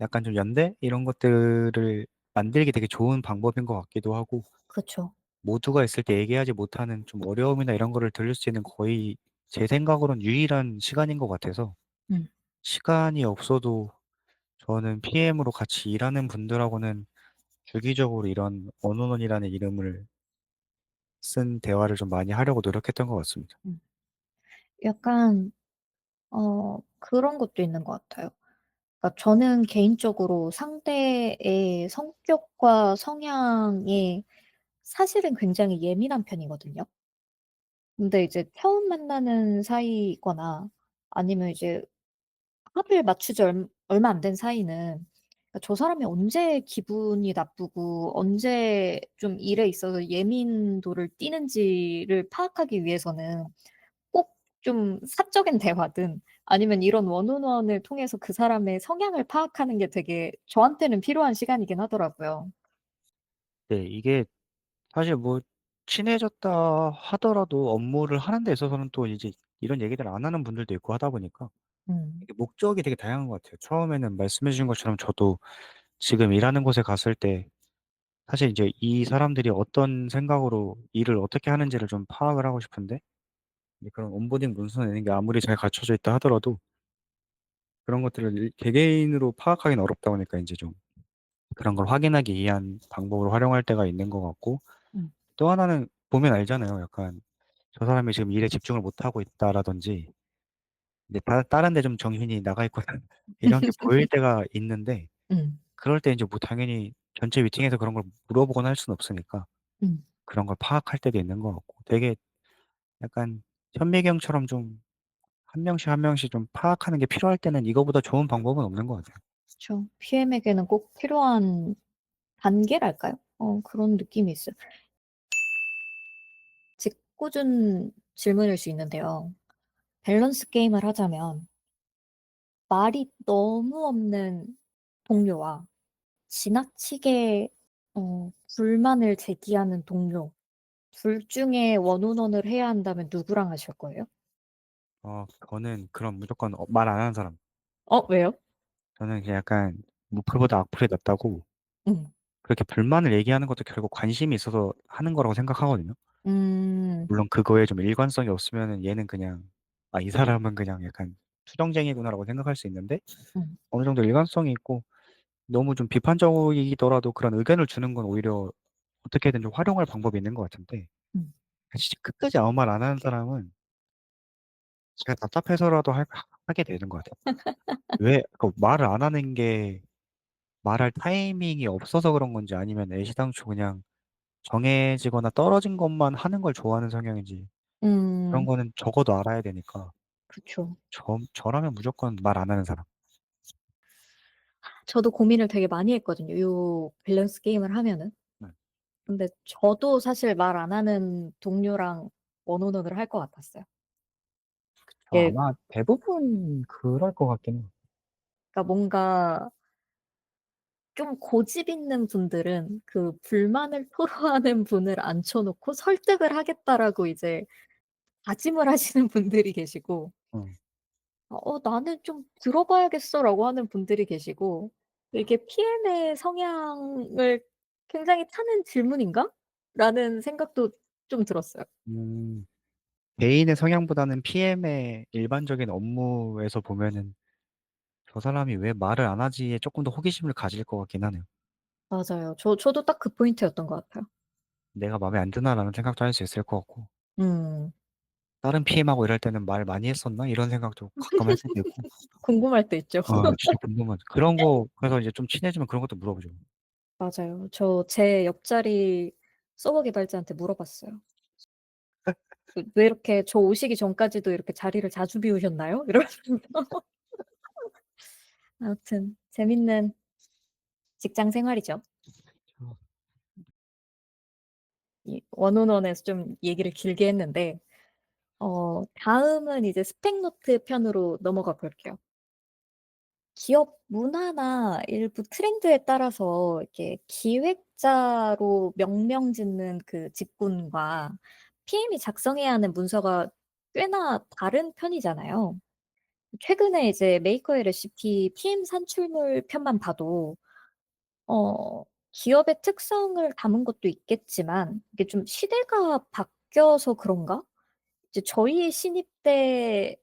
Speaker 2: 약간 좀 연대 이런 것들을 만들기 되게 좋은 방법인 것 같기도 하고
Speaker 1: 그쵸.
Speaker 2: 모두가 있을 때 얘기하지 못하는 좀 어려움이나 이런 거를 들을 수 있는 거의 제 생각으로는 유일한 시간인 것 같아서
Speaker 1: 음.
Speaker 2: 시간이 없어도 저는 PM으로 같이 일하는 분들하고는 주기적으로 이런 원원원이라는 이름을 쓴 대화를 좀 많이 하려고 노력했던 것 같습니다.
Speaker 1: 음. 약간 그런 것도 있는 것 같아요. 그러니까 저는 개인적으로 상대의 성격과 성향에 사실은 굉장히 예민한 편이거든요. 근데 이제 처음 만나는 사이거나 아니면 이제 합을 맞춘 지 얼마 안 된 사이는 그러니까 저 사람이 언제 기분이 나쁘고 언제 좀 일에 있어서 예민도를 띠는지를 파악하기 위해서는 꼭 좀 사적인 대화든 아니면 이런 원온원을 통해서 그 사람의 성향을 파악하는 게 되게 저한테는 필요한 시간이긴 하더라고요.
Speaker 2: 네. 이게 사실 뭐 친해졌다 하더라도 업무를 하는 데 있어서는 또 이제 이런 얘기들 안 하는 분들도 있고 하다 보니까
Speaker 1: 음.
Speaker 2: 이게 목적이 되게 다양한 것 같아요. 처음에는 말씀해 주신 것처럼 저도 지금 일하는 곳에 갔을 때 사실 이제 이 사람들이 어떤 생각으로 일을 어떻게 하는지를 좀 파악을 하고 싶은데 이제 그런 온보딩 문서 내는 게 아무리 잘 갖춰져 있다 하더라도 그런 것들을 개개인으로 파악하기는 어렵다 보니까 인제 좀 그런 걸 확인하기 위한 방법으로 활용할 때가 있는 것 같고
Speaker 1: 음.
Speaker 2: 또 하나는 보면 알잖아요. 약간 '저 사람이 지금 일에 집중을 못하고 있다.'라든지 이제 다른 데 좀 정신이 나가 있거나 이런 게 보일 때가 있는데
Speaker 1: 음.
Speaker 2: 그럴 때 인제 뭐 당연히 전체 미팅에서 그런 걸 물어보거나 할 수는 없으니까
Speaker 1: 음.
Speaker 2: 그런 걸 파악할 때도 있는 것 같고 되게 약간 현미경처럼 좀 한 명씩 한 명씩 좀 파악하는 게 필요할 때는 이거보다 좋은 방법은 없는 것 같아요.
Speaker 1: 그쵸. PM에게는 꼭 필요한 단계랄까요? 그런 느낌이 있어요. 짓궂은 질문일 수 있는데요. 밸런스 게임을 하자면 말이 너무 없는 동료와 지나치게 불만을 제기하는 동료 둘 중에 원오원을 해야 한다면 누구랑 하실 거예요?
Speaker 2: 저는 그럼 무조건 말 안 하는 사람.
Speaker 1: 왜요?
Speaker 2: 저는 그냥 약간 무풀보다 악플이 낫다고
Speaker 1: 음.
Speaker 2: 그렇게 불만을 얘기하는 것도 결국 관심이 있어서 하는 거라고 생각하거든요.
Speaker 1: 음.
Speaker 2: 물론 그거에 좀 일관성이 없으면은 얘는 그냥 '아 이 사람은 그냥 약간 투정쟁이구나.'라고 생각할 수 있는데
Speaker 1: 음.
Speaker 2: 어느 정도 일관성이 있고 너무 좀 비판적이더라도 그런 의견을 주는 건 오히려 어떻게든 좀 활용할 방법이 있는 것 같은데
Speaker 1: 음.
Speaker 2: 진짜 끝까지 아무 말 안 하는 사람은 제가 답답해서라도 하게 되는 것 같아요. 왜 말을 안 하는 게 말할 타이밍이 없어서 그런 건지 아니면 애시당초 그냥 정해지거나 떨어진 것만 하는 걸 좋아하는 성향인지 그런
Speaker 1: 음.
Speaker 2: 거는 적어도 알아야 되니까
Speaker 1: 그쵸.
Speaker 2: 저라면 무조건 말 안 하는 사람.
Speaker 1: 저도 고민을 되게 많이 했거든요, 요 밸런스 게임을 하면은.
Speaker 2: 네.
Speaker 1: 근데 저도 사실 말 안 하는 동료랑 원오원을 할 것 같았어요. 이게
Speaker 2: 아마 대부분 그럴 것 같긴 해요.
Speaker 1: 그러니까 뭔가 좀 고집 있는 분들은 그 불만을 토로하는 분을 앉혀 놓고 설득을 하겠다라고 이제 다짐을 하시는 분들이 계시고
Speaker 2: 어.
Speaker 1: 나는 좀 들어 봐야겠어."라고 하는 분들이 계시고 이게 'PM의 성향을 굉장히 타는 질문인가?'라는 생각도 좀 들었어요.
Speaker 2: 음. 개인의 성향보다는 PM의 일반적인 업무에서 보면은 '저 사람이 왜 말을 안 하지?'에 쪼끔 더 호기심을 가질 것 같긴 하네요.
Speaker 1: 맞아요. 저도 딱 그 포인트였던 것 같아요.
Speaker 2: '내가 마음에 안 드나?'라는 생각도 할 수 있을 것 같고
Speaker 1: 음.
Speaker 2: '다른 PM하고 일할 때는 말 많이 했었나?' 이런 생각도 가끔 할 때도 있고
Speaker 1: 궁금할 때 있죠.
Speaker 2: 진짜 궁금하죠. 그런 거 그래서 이제 좀 친해지면 그런 것도 물어보죠.
Speaker 1: 맞아요. 저 제 옆자리 서버 개발자한테 물어봤어요. 왜 이렇게 저 오시기 전까지도 이렇게 자리를 자주 비우셨나요?" 이러면서. 아무튼 재밌는 직장 생활이죠.
Speaker 2: 어.
Speaker 1: 이 원온원에서 좀 얘기를 길게 했는데 다음은 이제 스펙노트 편으로 넘어가 볼게요. 기업 문화나 일부 트렌드에 따라서 이렇게 기획자로 명명 짓는 그 직군과 PM이 작성해야 하는 문서가 꽤나 다른 편이잖아요. 최근에 이제 메이커의 레시피 PM 산출물 편만 봐도 기업의 특성을 담은 것도 있겠지만 이게 좀 시대가 바뀌어서 그런가? 이제 저희 신입 때에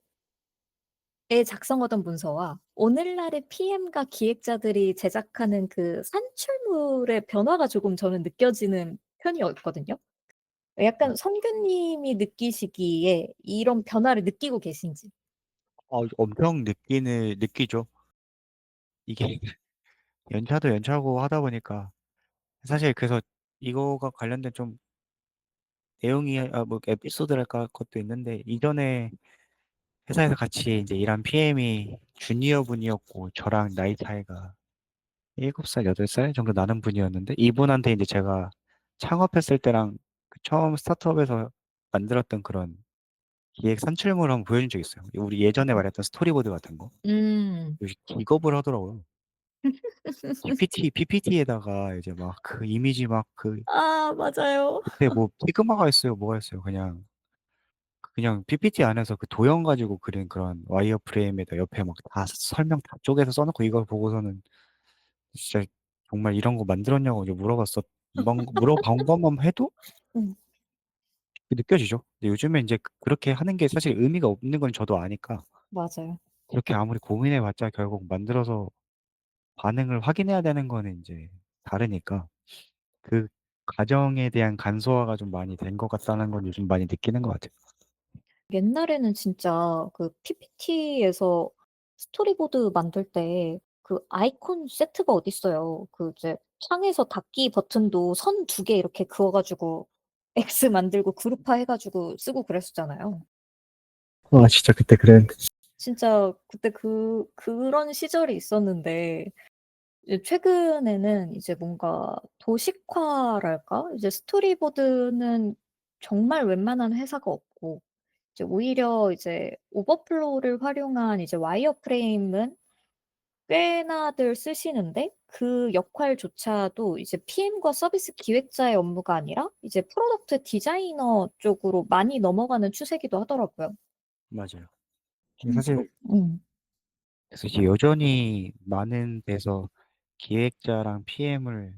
Speaker 1: 작성하던 문서와 오늘날의 PM과 기획자들이 제작하는 그 산출물의 변화가 조금 저는 느껴지는 편이었거든요. 약간 선교님이 느끼시기에 이런 변화를 느끼고 계신지.
Speaker 2: 엄청 느끼죠. 이게 연차도 연차고 하다 보니까 사실 그래서 이거가 관련된 좀 내용이 뭐 에피소드랄까 것도 있는데 이전에 회사에서 같이 인제 일한 PM이 주니어 분이었고 저랑 나이 차이가 7살, 8살 정도 나는 분이었는데 이분한테 이제 제가 창업했을 때랑 그 처음 스타트업에서 만들었던 그런 기획 산출물을 한번 보여준 적이 있어요. 우리 예전에 말했던 스토리보드 같은 거.
Speaker 1: 음.
Speaker 2: 요즘 기겁을 하더라고요. PPT에다가 이제 막 그 이미지 막 그
Speaker 1: 아, 맞아요.
Speaker 2: 밑에 뭐 피그마가 있어요, 뭐가 있어요. 그냥 PPT 안에서 그 도형 가지고 그린 그런 와이어 프레임에다 옆에 막 다 설명 다 쪼개서 써놓고 이걸 보고서는 진짜 정말 이런 거 만들었냐고 이제 물어본 것만 해도
Speaker 1: 음,
Speaker 2: 느껴지죠. 근데 요즘에 이제 그렇게 하는 게 사실 의미가 없는 건 저도 아니까
Speaker 1: 맞아요.
Speaker 2: 그렇게 아무리 고민해봤자 결국 만들어서 반응을 확인해야 되는 거는 이제 다르니까 그 과정에 대한 간소화가 좀 많이 된 것 같다는 건 요즘 많이 느끼는 것 같아요.
Speaker 1: 옛날에는 진짜 그 PPT에서 스토리보드 만들 때 그 아이콘 세트가 어딨어요. 그 이제 창에서 닫기 버튼도 선 2개 이렇게 그어 가지고 X 만들고 그룹화 해 가지고 쓰고 그랬었잖아요.
Speaker 2: 아, 진짜 그때 그랬는데.
Speaker 1: 진짜 그때 그런 시절이 있었는데 이제 최근에는 이제 뭔가 도식화랄까? 이제 스토리보드는 정말 웬만한 회사가 없고 이제 오히려 이제 오버플로우를 활용한 이제 와이어프레임은 꽤나들 쓰시는데 그 역할조차도 이제 PM과 서비스 기획자의 업무가 아니라 이제 프로덕트 디자이너 쪽으로 많이 넘어가는 추세기도 하더라고요.
Speaker 2: 맞아요.
Speaker 1: 좀
Speaker 2: 사실 그래서 이제 여전히 많은 데서 기획자랑 PM을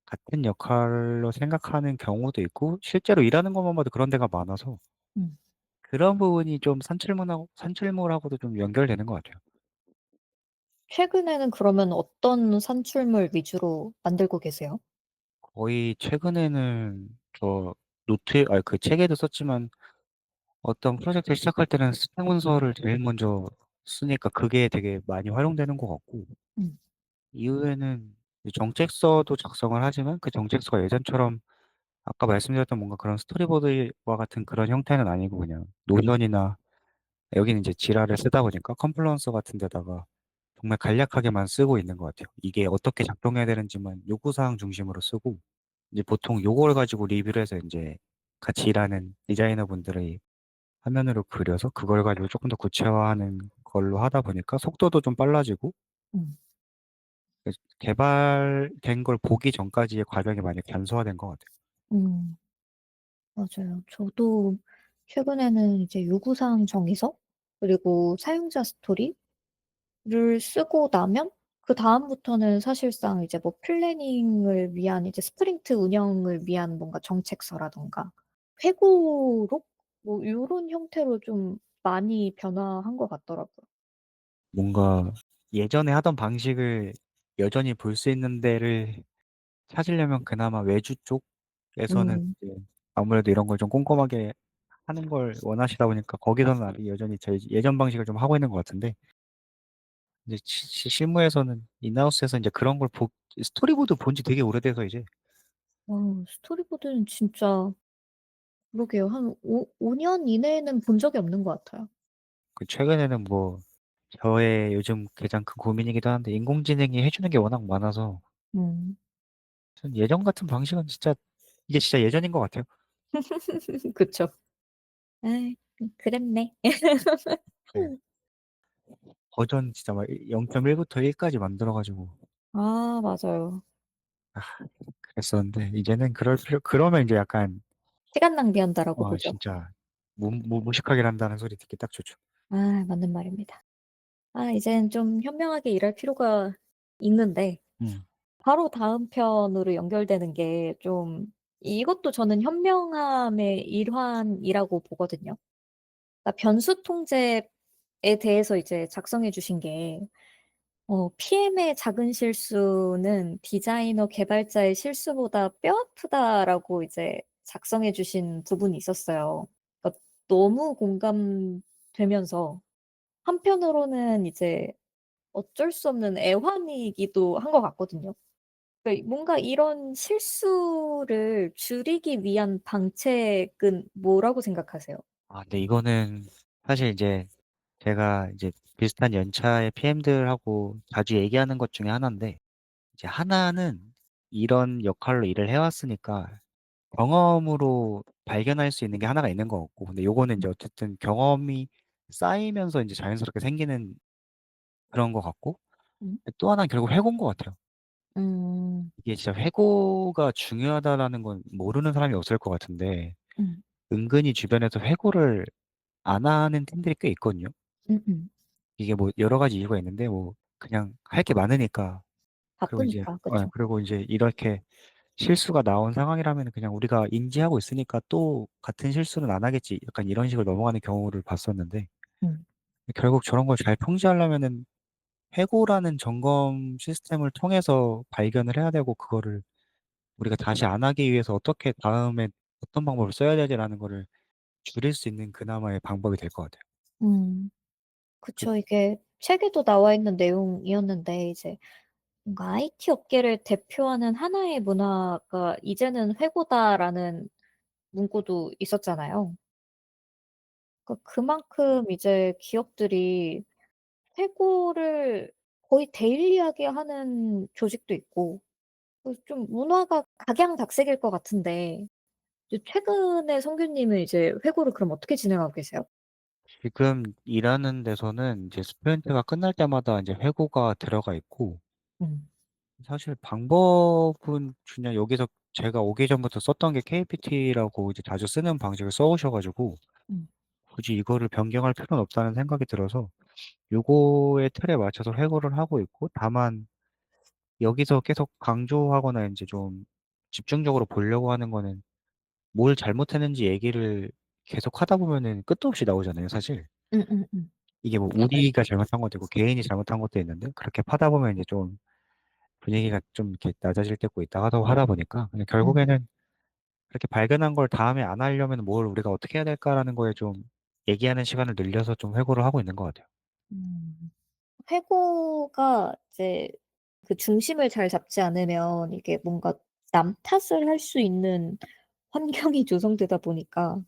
Speaker 2: 같은 역할로 생각하는 경우도 있고 실제로 일하는 것만 봐도 그런 데가 많아서
Speaker 1: 음.
Speaker 2: 그런 부분이 좀 산출물하고도 좀 연결되는 것 같아요.
Speaker 1: 최근에는 그러면 어떤 산출물 위주로 만들고 계세요?
Speaker 2: 거의 최근에는 저 그 책에도 썼지만 어떤 프로젝트를 시작할 때는 스펙 문서를 제일 먼저 쓰니까 그게 되게 많이 활용되는 것 같고
Speaker 1: 음.
Speaker 2: 이후에는 정책서도 작성을 하지만 그 정책서가 예전처럼 아까 말씀드렸던 뭔가 그런 스토리보드와 같은 그런 형태는 아니고 그냥 노션이나 여기는 이제 지라를 쓰다 보니까 컴플런서 같은 데다가 정말 간략하게만 쓰고 있는 것 같아요. 이게 어떻게 작동해야 되는지만 요구사항 중심으로 쓰고 이제 보통 요걸 가지고 리뷰를 해서 이제 같이 일하는 디자이너분들의 화면으로 그려서 그걸 가지고 조금 더 구체화하는 걸로 하다 보니까 속도도 좀 빨라지고
Speaker 1: 음.
Speaker 2: 개발된 걸 보기 전까지의 과정이 많이 간소화된 것 같아요.
Speaker 1: 음. 맞아요. 저도 최근에는 이제 요구사항 정의서 그리고 사용자 스토리를 쓰고 나면 그다음부터는 사실상 이제 뭐 플래닝을 위한 이제 스프린트 운영을 위한 뭔가 정책서라든가 회고록 뭐 요런 형태로 좀 많이 변화한 것 같더라고요.
Speaker 2: 뭔가 예전에 하던 방식을 여전히 볼 수 있는 데를 찾으려면 그나마 외주 쪽에서는
Speaker 1: 음.
Speaker 2: 이제 아무래도 이런 걸 좀 꼼꼼하게 하는 걸 원하시다 보니까 거기서는 아직 여전히 저희 예전 방식을 좀 하고 있는 것 같은데 이제 실무에서는 인하우스에서 이제 그런 걸 스토리보드 본지 되게 오래돼서 이제
Speaker 1: 스토리보드는 진짜 그러게요. 한 5년 이내에는 본 적이 없는 것 같아요.
Speaker 2: 그 최근에는 뭐 저의 요즘 가장 큰 고민이기도 한데 인공지능이 해주는 게 워낙 많아서
Speaker 1: 음.
Speaker 2: 전 예전 같은 방식은 진짜 이게 진짜 예전인 것 같아요.
Speaker 1: 그쵸. 에이 그랬네.
Speaker 2: 네. 버전 진짜 막 0.1부터 1까지 만들어 가지고
Speaker 1: 아, 맞아요.
Speaker 2: 아 그랬었는데 이제는 그러면 이제 약간
Speaker 1: 시간 낭비한다라고 보죠.
Speaker 2: 진짜 무식하게 한다는 소리 듣기 딱 좋죠.
Speaker 1: 아, 맞는 말입니다. 이젠 좀 현명하게 일할 필요가 있는데
Speaker 2: 음.
Speaker 1: 바로 다음 편으로 연결되는 게 좀 이것도 저는 현명함의 일환이라고 보거든요. 그러니까 변수 통제에 대해서 이제 작성해 주신 게 "PM의 작은 실수는 디자이너 개발자의 실수보다 뼈아프다."라고 이제 작성해 주신 부분이 있었어요. 그러니까 너무 공감되면서 한편으로는 이제 어쩔 수 없는 애환이기도 한 것 같거든요. 그러니까 뭔가 이런 실수를 줄이기 위한 방책은 뭐라고 생각하세요?
Speaker 2: 근데 이거는 사실 이제 제가 이제 비슷한 연차의 PM들하고 자주 얘기하는 것 중에 하나인데 이제 하나는 이런 역할로 일을 해 왔으니까 경험으로 발견할 수 있는 게 하나가 있는 것 같고, 근데 요거는
Speaker 1: 음.
Speaker 2: 이제 어쨌든 경험이 쌓이면서 인제 자연스럽게 생기는 그런 것 같고,
Speaker 1: 음.
Speaker 2: 또 하나는 결국 회고인 것 같아요.
Speaker 1: 음.
Speaker 2: 이게 진짜 '회고가 중요하다.'라는 건 모르는 사람이 없을 것 같은데,
Speaker 1: 음.
Speaker 2: 은근히 주변에서 회고를 안 하는 팀들이 꽤 있거든요.
Speaker 1: 음음.
Speaker 2: 이게 뭐 여러 가지 이유가 있는데, 뭐 그냥 할 게 많으니까. 그리고 이제
Speaker 1: 바쁘니까. 그쵸.
Speaker 2: 그리고 인제 이렇게 실수가 나온 상황이라면은 그냥 우리가 인지하고 있으니까 '또 같은 실수는 안 하겠지.' 약간 이런 식으로 넘어가는 경우를 봤었는데,
Speaker 1: 음.
Speaker 2: 결국 저런 걸 잘 통제하려면은 회고라는 점검 시스템을 통해서 발견을 해야 되고, 그거를 우리가 다시 안 하기 위해서 어떻게 다음에 어떤 방법을 써야 되지라는 거를 줄일 수 있는 그나마의 방법이 될 것 같아요.
Speaker 1: 음.
Speaker 2: 그
Speaker 1: 그쵸. 이게 책에도 나와 있는 내용이었는데 이제 뭔가 IT 업계를 대표하는 하나의 문화가 "이제는 회고다."라는 문구도 있었잖아요. 그만큼 이제 기업들이 해고를 거의 데일리하게 하는 조직도 있고 좀 문화가 각양각색일 것 같은데 이제 최근에 성규님은 이제 회고를 그럼 어떻게 진행하고 계세요?
Speaker 2: 지금 일하는 데서는 이제 스프린트가 끝날 때마다 인제 회고가 들어가 있고,
Speaker 1: 음.
Speaker 2: 사실 방법은 그냥 여기서 제가 오기 전부터 썼던 게 KPT라고 이제 자주 쓰는 방식을 써 오셔 가지고,
Speaker 1: 음.
Speaker 2: 굳이 이거를 변경할 필요는 없다는 생각이 들어서 요거의 틀에 맞춰서 회고를 하고 있고, 다만 여기서 계속 강조하거나 인제 좀 집중적으로 보려고 하는 거는, 뭘 잘못했는지 얘기를 계속하다 보면은 끝도 없이 나오잖아요, 사실.
Speaker 1: 음음음.
Speaker 2: 이게 뭐
Speaker 1: 맞아요.
Speaker 2: 우리가 잘못한 것도 있고 개인이 잘못한 것도 있는데, 그렇게 파다 보면 이제 좀 분위기가 좀 이렇게 낮아질 때도 있다 하다 보니까, 그냥
Speaker 1: 음.
Speaker 2: 결국에는 그렇게 발견한 걸 다음에 안 하려면 뭘 우리가 어떻게 해야 될까라는 거에 좀 얘기하는 시간을 늘려서 좀 회고를 하고 있는 것 같아요.
Speaker 1: 음. 회고가 이제 그 중심을 잘 잡지 않으면 이게 뭔가 남 탓을 할 수 있는 환경이 조성되다 보니까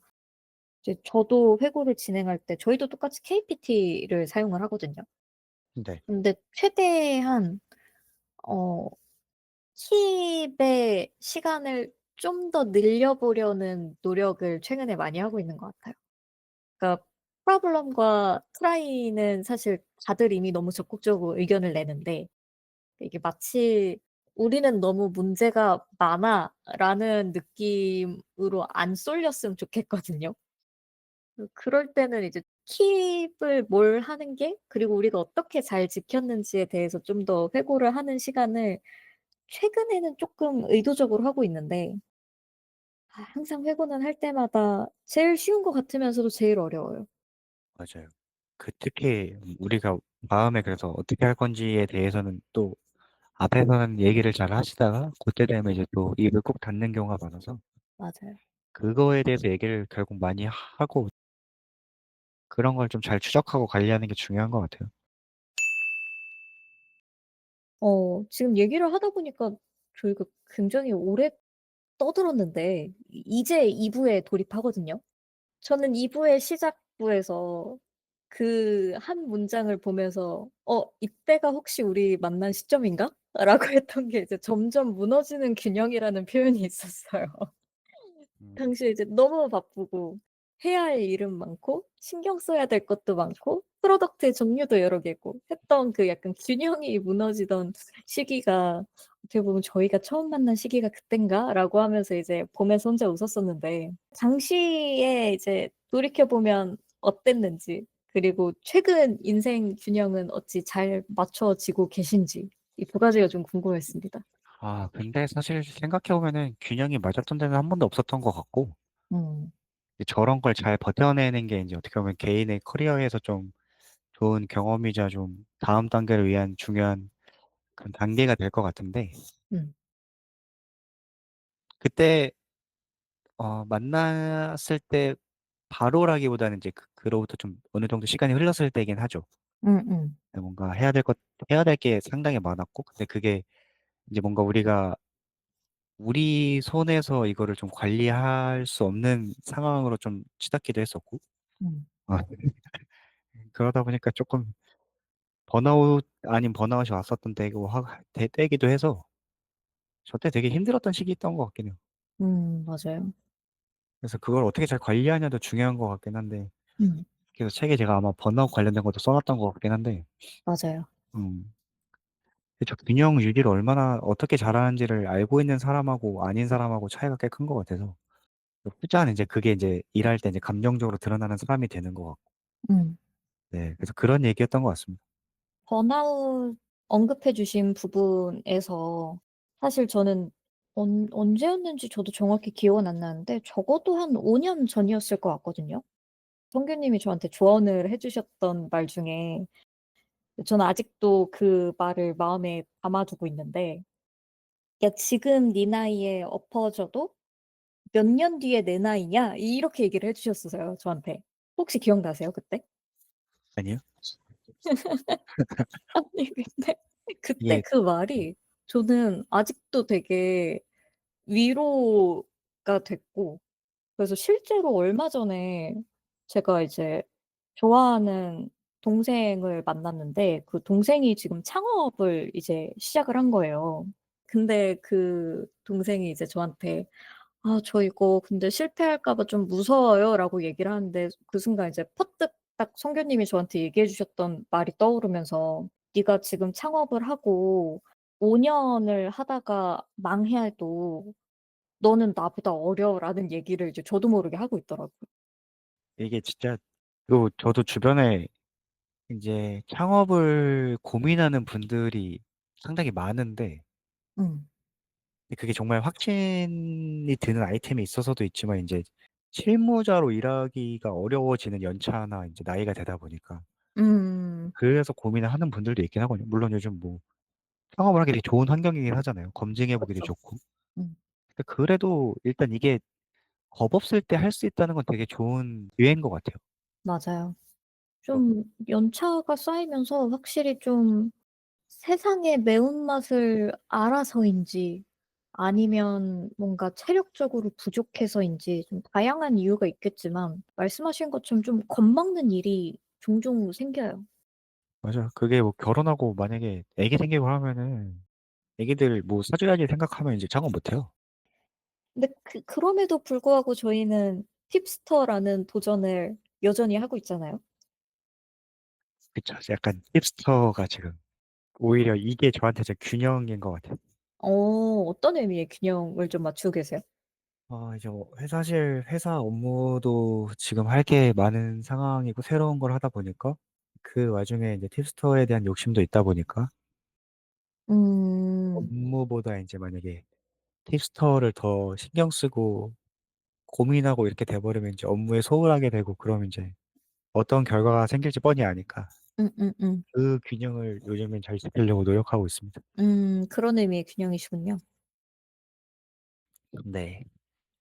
Speaker 1: 이제 저도 회고를 진행할 때 저희도 똑같이 KPT를 사용을 하거든요.
Speaker 2: 네.
Speaker 1: 근데 최대한 어 킵의 시간을 좀 더 늘려 보려는 노력을 최근에 많이 하고 있는 것 같아요. 그러니까 프로블럼과 트라이는 사실 다들 이미 너무 적극적으로 의견을 내는데 이게 마치 '우리는 너무 문제가 많아.'라는 느낌으로 안 쏠렸으면 좋겠거든요. 그럴 때는 이제 킵을 뭘 하는 게 그리고 우리가 어떻게 잘 지켰는지에 대해서 좀 더 회고를 하는 시간을 최근에는 쪼끔 의도적으로 하고 있는데 항상 회고는 할 때마다 제일 쉬운 것 같으면서도 제일 어려워요.
Speaker 2: 맞아요. 특히 우리가 다음에 그래서 어떻게 할 건지에 대해서는 또 앞에서는 얘기를 잘 하시다가 고때 되면 이제 또 입을 꼭 닫는 경우가 많아서,
Speaker 1: 맞아요.
Speaker 2: 그거에 대해서 얘기를 결국 많이 하고, 그런 걸 좀 잘 추적하고 관리하는 게 중요한 것 같아요.
Speaker 1: 지금 얘기를 하다 보니까 저희가 굉장히 오래 떠들었는데 이제 2 부에 돌입하거든요. 저는 2 부의 시작부에서 그 한 문장을 보면서 '이때가 혹시 우리 만난 시점인가?' 라고 했던 게 이제 점점 무너지는 균형이라는 표현이 있었어요.
Speaker 2: 음.
Speaker 1: 당시에 이제 너무 바쁘고 해야 할 일은 많고 신경 써야 될 것도 많고 프로덕트의 종류도 여러 개고 했던 그 약간 균형이 무너지던 시기가 어떻게 보면 '저희가 처음 만난 시기가 그땐가?'라고 하면서 이제 보면서 혼자 웃었었는데 당시에 이제 돌이켜 보면 어땠는지 그리고 최근 인생 균형은 어찌 잘 맞춰지고 계신지 이 두 가지가 좀 궁금했습니다.
Speaker 2: 근데 사실 생각해 보면은 균형이 맞았던 데는 한 번도 없었던 것 같고,
Speaker 1: 음.
Speaker 2: 이제 저런 걸 잘 버텨내는 게 인제 어떻게 보면 개인의 커리어에서 좀 좋은 경험이자 좀 다음 단계를 위한 중요한 그런 단계가 될 것 같은데,
Speaker 1: 음.
Speaker 2: 그때 만났을 때 바로라기보다는 이제 그로부터 좀 어느 정도 시간이 흘렀을 때이긴 하죠.
Speaker 1: 음음.
Speaker 2: 뭔가 해야 될 게 상당히 많았고, 근데 그게 이제 뭔가 우리가 우리 손에서 이거를 좀 관리할 수 없는 상황으로 좀 치닫기도 했었고,
Speaker 1: 음.
Speaker 2: 아 그러다 보니까 쪼끔 번아웃 아닌 번아웃이 왔었던 때기도 해서 저 때 되게 힘들었던 시기 있던 것 같긴 해요.
Speaker 1: 맞아요.
Speaker 2: 그래서 그걸 어떻게 잘 관리하냐도 중요한 것 같긴 한데
Speaker 1: 음,
Speaker 2: 그래서 책에 제가 아마 번아웃 관련된 것도 써 놨던 것 같긴 한데
Speaker 1: 맞아요.
Speaker 2: 음 그쵸. 균형 유지를 얼마나 어떻게 잘하는지를 알고 있는 사람하고 아닌 사람하고 차이가 꽤 큰 것 같아서 후자는 이제 그게 이제 일할 때 이제 감정적으로 드러나는 사람이 되는 것 같고
Speaker 1: 음.
Speaker 2: 네 그래서 그런 얘기였던 것 같습니다.
Speaker 1: 번아웃 언급해 주신 부분에서 사실 저는 언제였는지 저도 정확히 기억은 안 나는데 적어도 한 5년 전이었을 것 같거든요. 성규님이 저한테 조언을 해 주셨던 말 중에 저는 아직도 그 말을 마음에 담아 두고 있는데 "야 지금 네 나이에 엎어져도 몇 년 뒤에 내 나이냐?" 이렇게 얘기를 해 주셨어요 저한테. 혹시 기억나세요 그때?
Speaker 2: 아니요?
Speaker 1: 아니 근데 그때
Speaker 2: 이게
Speaker 1: 그 말이 저는 아직도 되게 위로가 됐고 그래서 실제로 얼마 전에 제가 이제 좋아하는 동생을 만났는데 그 동생이 지금 창업을 이제 시작을 한 거예요. 근데 그 동생이 이제 저한테 "아 저 이거 근데 실패할까 봐 좀 무서워요."라고 얘기를 하는데 그 순간 이제 퍼뜩 딱 성교님이 저한테 얘기해 주셨던 말이 떠오르면서 "네가 지금 창업을 하고 5 년을 하다가 망해도 너는 나보다 어려."라는 얘기를 이제 저도 모르게 하고 있더라고요.
Speaker 2: 이게 진짜 저도 주변에 인제 창업을 고민하는 분들이 상당히 많은데
Speaker 1: 음.
Speaker 2: 그게 정말 확신이 드는 아이템이 있어서도 있지만 인제 실무자로 일하기가 어려워지는 연차나 인제 나이가 되다 보니까
Speaker 1: 음.
Speaker 2: 그래서 고민을 하는 분들도 있긴 하거든요. 물론 요즘 뭐 창업을 하기 되게 좋은 환경이긴 하잖아요. 검증해 보기도
Speaker 1: 그쵸.
Speaker 2: 좋고.
Speaker 1: 음.
Speaker 2: 근데 그래도 일단 이게 겁 없을 때 할 수 있다는 건 되게 좋은 기회인 것 같아요.
Speaker 1: 맞아요.
Speaker 2: 어
Speaker 1: 좀 연차가 쌓이면서 확실히 좀 세상의 매운맛을 알아서인지 아니면 뭔가 체력적으로 부족해서인지 좀 다양한 이유가 있겠지만 말씀하신 것처럼 좀 겁먹는 일이 종종 생겨요.
Speaker 2: 맞아요. 그게 뭐 결혼하고 만약에 애기 생기고 하면은 애기들 뭐 사 줘야지 생각하면 이제 창업 못 해요.
Speaker 1: 근데 그럼에도 불구하고 저희는 팁스터라는 도전을 여전히 하고 있잖아요.
Speaker 2: 그쵸. 약간 힙스터가 지금 오히려 이게 저한테 제 균형인 것 같아요.
Speaker 1: 어떤 의미의 균형을 좀 맞추고 계세요?
Speaker 2: 이제 회사 업무도 지금 할 게 많은 상황이고 새로운 걸 하다 보니까 그 와중에 이제 팁스토어에 대한 욕심도 있다 보니까
Speaker 1: 음.
Speaker 2: 업무보다 인제 만약에 팁스토어를 더 신경 쓰고 고민하고 이렇게 돼 버리면 인제 업무에 소홀하게 되고 그러면 인제 어떤 결과가 생길지 뻔히 아니까
Speaker 1: 음음음.
Speaker 2: 그 균형을 요즘엔 잘 지키려고 노력하고 있습니다.
Speaker 1: 그런 의미의 균형이시군요.
Speaker 2: 네.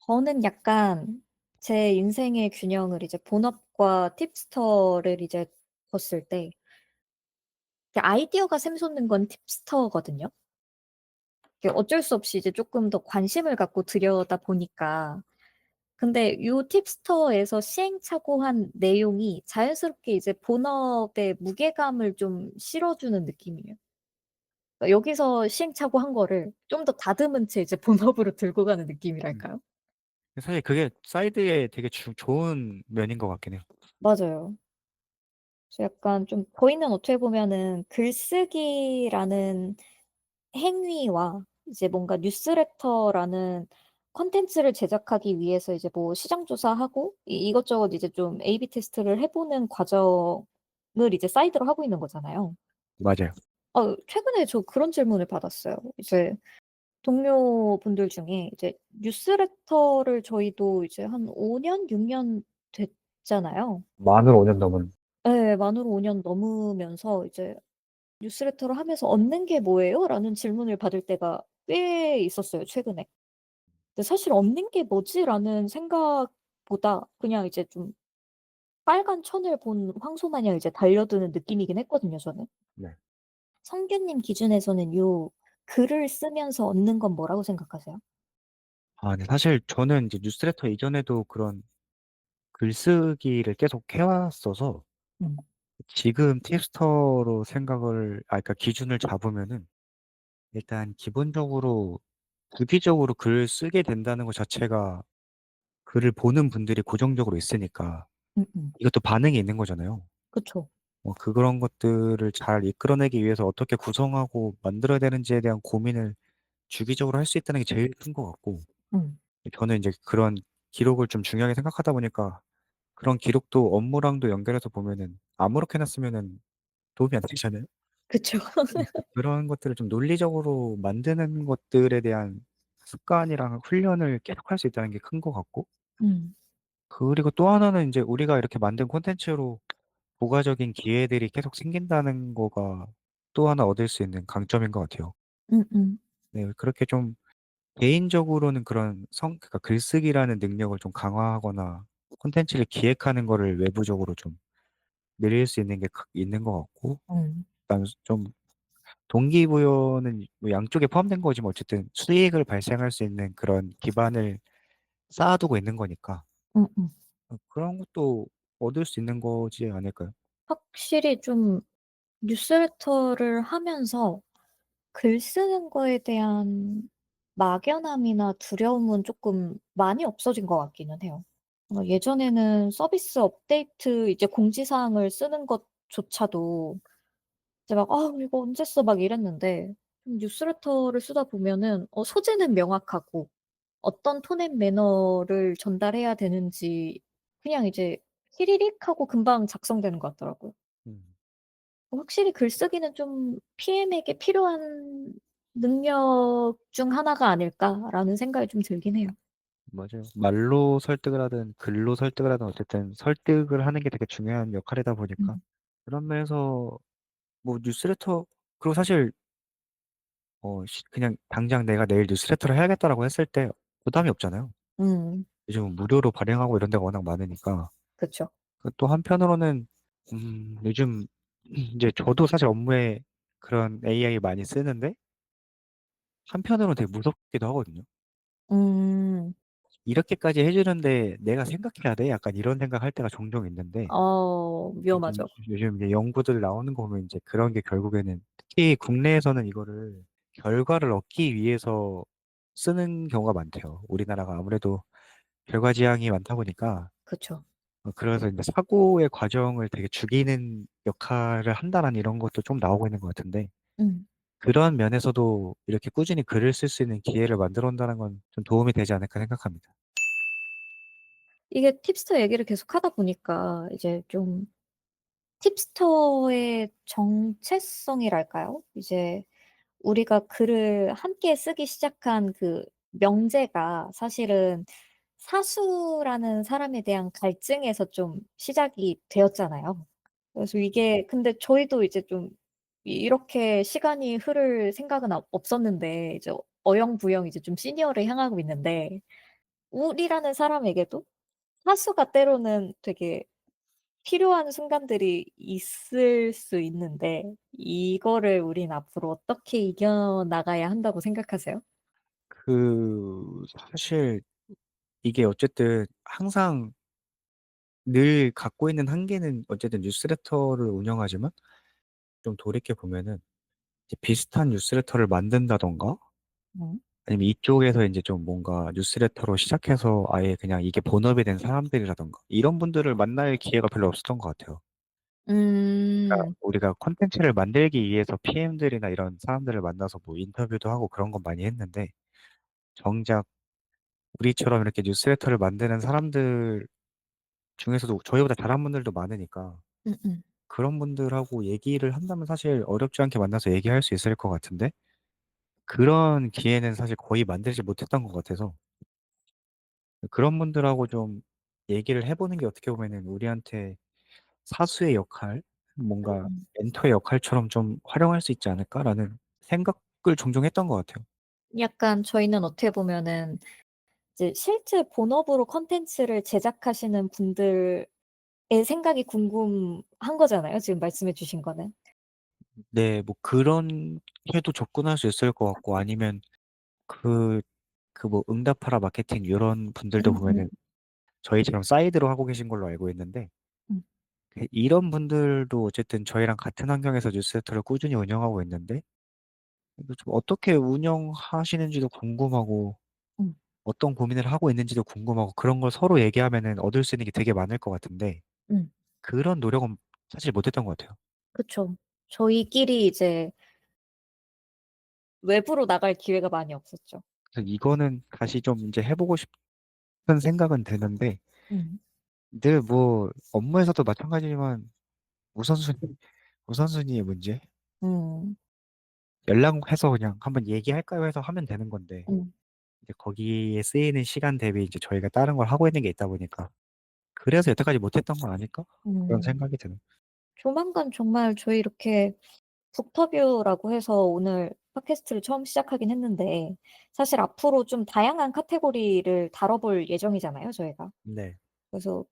Speaker 1: 저는 약간 제 인생의 균형을 이제 본업과 팁스터를 이제 뒀을 때 아이디어가 샘솟는 건 팁스터거든요. 이게 어쩔 수 없이 이제 쪼끔 더 관심을 갖고 들여다 보니까. 근데 요 팁스터에서 시행착오한 내용이 자연스럽게 이제 본업의 무게감을 좀 실어주는 느낌이에요. 그러니까 여기서 시행착오한 거를 좀 더 다듬은 채 이제 본업으로 들고 가는
Speaker 2: 음.
Speaker 1: 느낌이랄까요?
Speaker 2: 사실 그게 사이드에 되게 좋은 면인 것 같긴 해요.
Speaker 1: 맞아요. 그래서 약간 좀 저희는 어떻게 보면은 글쓰기라는 행위와 이제 뭔가 뉴스레터라는 콘텐츠를 제작하기 위해서 이제 뭐 시장 조사하고 이것저것 이제 좀 AB 테스트를 해 보는 과정을 이제 사이드로 하고 있는 거잖아요.
Speaker 2: 맞아요.
Speaker 1: 최근에 저 그런 질문을 받았어요. 이제 동료분들 중에 이제 뉴스레터를 저희도 이제 한 5 년, 6년 됐잖아요.
Speaker 2: 만으로 5년 넘은
Speaker 1: 예. 만으로 5년 넘으면서 이제 "뉴스레터를 하면서 얻는 게 뭐예요?"라는 질문을 받을 때가 꽤 있었어요 최근에. 근데 사실 '얻는 게 뭐지?'라는 생각보다 그냥 이제 좀 빨간 천을 본 황소마냥 이제 달려드는 느낌이긴 했거든요 저는.
Speaker 2: 네.
Speaker 1: 성규님 기준에서는 요 글을 쓰면서 얻는 건 뭐라고 생각하세요?
Speaker 2: 네. 사실 저는 이제 뉴스레터 이전에도 그런 글쓰기를 계속 해 왔어서
Speaker 1: 음.
Speaker 2: 지금 팁스터로 생각을 그러니까 기준을 잡으면은 일단 기본적으로 주기적으로 글을 쓰게 된다는 것 자체가 글을 보는 분들이 고정적으로 있으니까
Speaker 1: 음음.
Speaker 2: 이것도 반응이 있는 거잖아요.
Speaker 1: 그쵸.
Speaker 2: 그런 것들을 잘 이끌어내기 위해서 어떻게 구성하고 만들어야 되는지에 대한 고민을 주기적으로 할 수 있다는 게 제일 큰 것 같고,
Speaker 1: 음.
Speaker 2: 저는 인제 그런 기록을 좀 중요하게 생각하다 보니까 그런 기록도 업무랑도 연결해서 보면은 아무렇게나 쓰면은 도움이 안 되잖아요.
Speaker 1: 그쵸.
Speaker 2: 그런 것들을 좀 논리적으로 만드는 것들에 대한 습관이랑 훈련을 계속할 수 있다는 게 큰 것 같고,
Speaker 1: 음.
Speaker 2: 그리고 또 하나는 인제 우리가 이렇게 만든 콘텐츠로 부가적인 기회들이 계속 생긴다는 거가 또 하나 얻을 수 있는 강점인 것 같아요.
Speaker 1: 음음.
Speaker 2: 네, 그렇게 좀 개인적으로는 그런 그러니까 글쓰기라는 능력을 좀 강화하거나 콘텐츠를 기획하는 거를 외부적으로 좀 늘릴 수 있는 게 있는 것 같고,
Speaker 1: 음.
Speaker 2: 그다음에 좀 동기부여는 뭐 양쪽에 포함된 거지만 어쨌든 수익을 발생할 수 있는 그런 기반을 쌓아두고 있는 거니까
Speaker 1: 음음.
Speaker 2: 그런 것도 얻을 수 있는 거지 않을까요?
Speaker 1: 확실히 좀 뉴스레터를 하면서 글 쓰는 거에 대한 막연함이나 두려움은 쪼끔 많이 없어진 것 같기는 해요. 예전에는 서비스 업데이트 이제 공지사항을 쓰는 것조차도 이제 막 '아 이거 언제 써?' 막 이랬는데 좀 뉴스레터를 쓰다 보면은 소재는 명확하고 어떤 톤 앤 매너를 전달해야 되는지 그냥 이제 히리릭 하고 금방 작성되는 것 같더라고요.
Speaker 2: 음.
Speaker 1: 확실히 글쓰기는 좀 'PM에게 필요한 능력 중 하나가 아닐까.'라는 생각이 좀 들긴 해요.
Speaker 2: 맞아요. 말로 설득을 하든 글로 설득을 하든 어쨌든 설득을 하는 게 되게 중요한 역할이다 보니까
Speaker 1: 음.
Speaker 2: 그런 면에서 뭐 뉴스레터, 그리고 사실 그냥 당장 '내가 내일 뉴스레터를 해야겠다.'라고 했을 때 부담이 없잖아요.
Speaker 1: 음.
Speaker 2: 요즘은 무료로 발행하고 이런 데가 워낙 많으니까.
Speaker 1: 그쵸.
Speaker 2: 또 한편으로는 요즘 인제 저도 사실 업무에 그런 AI 많이 쓰는데 한편으로는 되게 무섭기도 하거든요.
Speaker 1: 음.
Speaker 2: '이렇게까지 해 주는데 내가 생각해야 돼?' 약간 이런 생각할 때가 종종 있는데,
Speaker 1: 위험하죠.
Speaker 2: 요즘 이제 연구들 나오는 거 보면 인제 그런 게 결국에는 특히 국내에서는 이거를 결과를 얻기 위해서 쓰는 경우가 많대요. 우리나라가 아무래도 결과 지향이 많다 보니까
Speaker 1: 그쵸.
Speaker 2: 그래서 인제 '사고의 과정을 되게 죽이는 역할을 한다.'라는 이런 것도 좀 나오고 있는 것 같은데,
Speaker 1: 음.
Speaker 2: 그런 면에서도 이렇게 꾸준히 글을 쓸 수 있는 기회를 만들어 온다는 건 좀 도움이 되지 않을까 생각합니다.
Speaker 1: 이게 팁스터 얘기를 계속하다 보니까 이제 좀 팁스터의 정체성이랄까요? 이제 우리가 글을 함께 쓰기 시작한 그 명제가 사실은 사수라는 사람에 대한 갈증에서 좀 시작이 되었잖아요. 그래서 이게 근데 저희도 이제 좀 이렇게 시간이 흐를 생각은 없었는데 이제 어영부영 이제 좀 시니어를 향하고 있는데 우리라는 사람에게도 사수가 때로는 되게 필요한 순간들이 있을 수 있는데 이거를 우린 앞으로 어떻게 이겨 나가야 한다고 생각하세요?
Speaker 2: 사실 이게 어쨌든 항상 늘 갖고 있는 한계는 어쨌든 뉴스레터를 운영하지만 좀 돌이켜 보면은 이제 비슷한 뉴스레터를 만든다든가
Speaker 1: 음.
Speaker 2: 아니면 이쪽에서 인제 좀 뭔가 뉴스레터로 시작해서 아예 그냥 이게 본업이 된 사람들이라든가 이런 분들을 만날 기회가 별로 없었던 것 같아요. 그러니까
Speaker 1: 음.
Speaker 2: 우리가 콘텐츠를 만들기 위해서 PM들이나 이런 사람들을 만나서 뭐 인터뷰도 하고 그런 건 많이 했는데, 정작 우리처럼 이렇게 뉴스레터를 만드는 사람들 중에서도 저희보다 잘하는 분들도 많으니까
Speaker 1: 음음.
Speaker 2: 그런 분들하고 얘기를 한다면 사실 어렵지 않게 만나서 얘기할 수 있을 것 같은데, 그런 기회는 사실 거의 만들지 못했던 것 같아서 그런 분들하고 좀 얘기를 해 보는 게 어떻게 보면은 우리한테 사수의 역할, 뭔가
Speaker 1: 음.
Speaker 2: 멘토의 역할처럼 좀 활용할 수 있지 않을까라는 생각을 종종 했던 것 같아요.
Speaker 1: 약간 저희는 어떻게 보면은 이제 실제 본업으로 콘텐츠를 제작하시는 분들의 생각이 궁금한 거잖아요, 지금 말씀해 주신 거는.
Speaker 2: 네. 뭐 그렇게도 접근할 수 있을 것 같고, 아니면 그 뭐 응답하라 마케팅 요런 분들도
Speaker 1: 음음.
Speaker 2: 보면은 저희처럼 사이드로 하고 계신 걸로 알고 있는데,
Speaker 1: 음.
Speaker 2: 이런 분들도 어쨌든 저희랑 같은 환경에서 뉴스레터를 꾸준히 운영하고 있는데 이거 좀 어떻게 운영하시는지도 궁금하고
Speaker 1: 음.
Speaker 2: 어떤 고민을 하고 있는지도 궁금하고 그런 걸 서로 얘기하면은 얻을 수 있는 게 되게 많을 것 같은데
Speaker 1: 음.
Speaker 2: 그런 노력은 사실 못 했던 것 같아요.
Speaker 1: 그쵸. 저희끼리 이제 외부로 나갈 기회가 많이 없었죠.
Speaker 2: 그래서 이거는 다시 좀 이제 해 보고 싶은 생각은 드는데
Speaker 1: 음.
Speaker 2: 늘 뭐 업무에서도 마찬가지지만 우선순위 우선순위의 문제?
Speaker 1: 음.
Speaker 2: 연락해서 그냥 "한번 얘기할까요?" 해서 하면 되는 건데
Speaker 1: 음.
Speaker 2: 이제 거기에 쓰이는 시간 대비 이제 저희가 다른 걸 하고 있는 게 있다 보니까 '그래서 여태까지 못 했던 거 아닐까?' 그런
Speaker 1: 음.
Speaker 2: 생각이 드네요.
Speaker 1: 조만간 정말 저희 이렇게 북터뷰라고 해서 오늘 팟캐스트를 처음 시작하긴 했는데 사실 앞으로 좀 다양한 카테고리를 다뤄볼 예정이잖아요, 저희가.
Speaker 2: 네.
Speaker 1: 그래서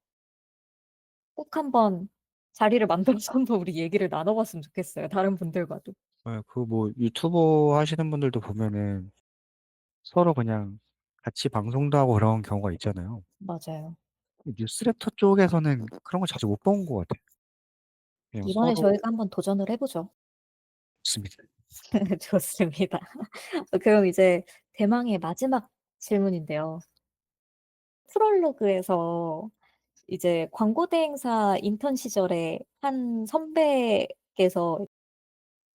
Speaker 1: 꼭 한번 자리를 만들어서 한번 우리 얘기를 나눠 봤으면 좋겠어요, 다른 분들과도.
Speaker 2: 예 그 뭐 유튜버 하시는 분들도 보면은 서로 그냥 같이 방송도 하고 그런 경우가 있잖아요.
Speaker 1: 맞아요.
Speaker 2: 뉴스레터 쪽에서는 그런 걸 자주 못 본 것 같아요. 그냥
Speaker 1: 이번에
Speaker 2: 서로
Speaker 1: 저희가 한번 도전을 해 보죠.
Speaker 2: 좋습니다.
Speaker 1: 좋습니다. 그럼 이제 대망의 마지막 질문인데요. 프롤로그에서 이제 광고 대행사 인턴 시절에 한 선배께서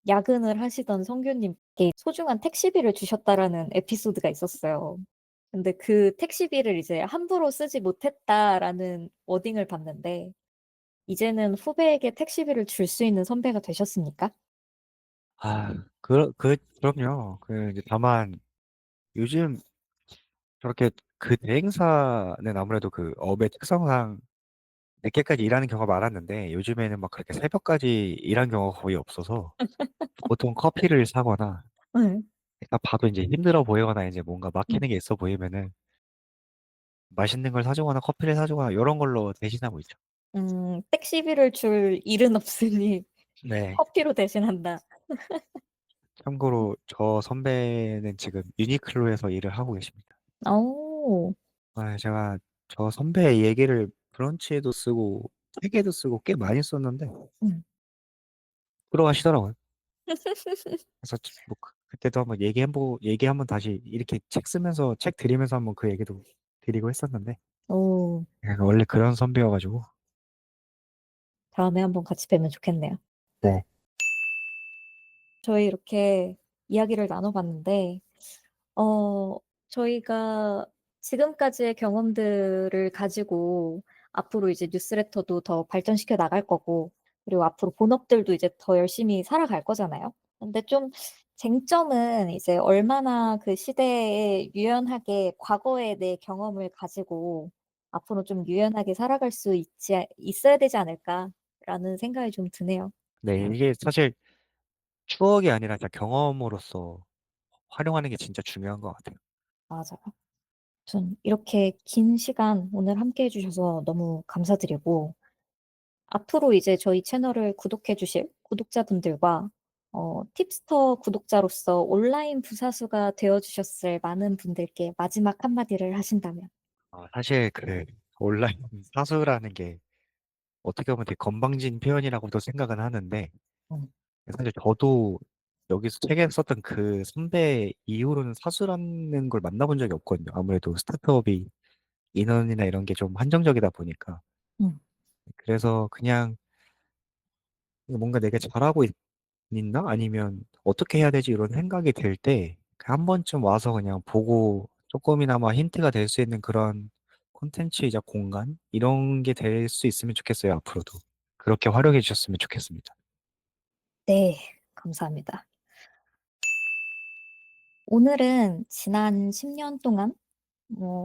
Speaker 1: 야근을 하시던 성규님께 소중한 택시비를 주셨다라는 에피소드가 있었어요. 근데 그 택시비를 이제 "함부로 쓰지 못했다."라는 워딩을 봤는데 이제는 후배에게 택시비를 줄 수 있는 선배가 되셨습니까?
Speaker 2: 그럼요. 그 이제 다만 요즘 저렇게 그 대행사는 아무래도 그 업의 특성상 늦게까지 일하는 경우가 많았는데 요즘에는 막 그렇게 새벽까지 일하는 경우가 거의 없어서 보통 커피를 사거나
Speaker 1: 예.
Speaker 2: 딱 봐도 인제 힘들어 보이거나 이제 뭔가
Speaker 1: 음.
Speaker 2: 막히는 게 있어 보이면은 맛있는 걸 사 주거나 커피를 사 주거나 요런 걸로 대신하고 있죠.
Speaker 1: 택시비를 줄 일은 없으니
Speaker 2: 네.
Speaker 1: 커피로 대신한다.
Speaker 2: 참고로 저 선배는 지금 유니클로에서 일을 하고 계십니다.
Speaker 1: 어.
Speaker 2: 제가 저 선배의 얘기를 브런치에도 쓰고 책에도 쓰고 꽤 많이 썼는데
Speaker 1: 음.
Speaker 2: 돌아가시더라고요. 그래서 뭐 그때도 한번 얘기 한번 다시 이렇게 책 쓰면서 책 드리면서 한번 그 얘기도 드리고 했었는데
Speaker 1: 어.
Speaker 2: 원래 그런 선배여 가지고
Speaker 1: 다음에 한번 같이 뵈면 좋겠네요.
Speaker 2: 네.
Speaker 1: 저희 이렇게 이야기를 나눠 봤는데 어 저희가 지금까지의 경험들을 가지고 앞으로 이제 뉴스레터도 더 발전시켜 나갈 거고 그리고 앞으로 본업들도 이제 더 열심히 살아갈 거잖아요. 근데 좀 쟁점은 이제 얼마나 그 시대에 유연하게 과거의 내 경험을 가지고 '앞으로 좀 유연하게 살아갈 수 있어야 되지 않을까.'라는 생각이 좀 드네요.
Speaker 2: 네. 이게 사실 추억이 아니라 진짜 경험으로서 활용하는 게 진짜 중요한 것 같아요.
Speaker 1: 맞아요. 아무튼 이렇게 긴 시간 오늘 함께 해 주셔서 너무 감사드리고 앞으로 이제 저희 채널을 구독해 주실 구독자분들과 팁스터 구독자로서 온라인 부사수가 되어 주셨을 많은 분들께 마지막 한마디를 하신다면?
Speaker 2: 사실 그 온라인 사수라는 게 어떻게 보면 되게 건방진 표현이라고도 생각은 하는데
Speaker 1: 음.
Speaker 2: 사실 저도 여기서 책에 썼던 그 선배 이후로는 사수라는 걸 만나 본 적이 없거든요. 아무래도 스타트업이 인원이나 이런 게 좀 한정적이다 보니까.
Speaker 1: 음.
Speaker 2: 그래서 그냥 뭔가 '내가 잘하고 있나? 아니면 어떻게 해야 되지?' 이런 생각이 들 때 그 한 번쯤 와서 그냥 보고 쪼끔이나마 힌트가 될 수 있는 그런 콘텐츠이자 공간 이런 게 될 수 있으면 좋겠어요, 앞으로도. 그렇게 활용해 주셨으면 좋겠습니다.
Speaker 1: 네. 감사합니다. 오늘은 지난 10년 동안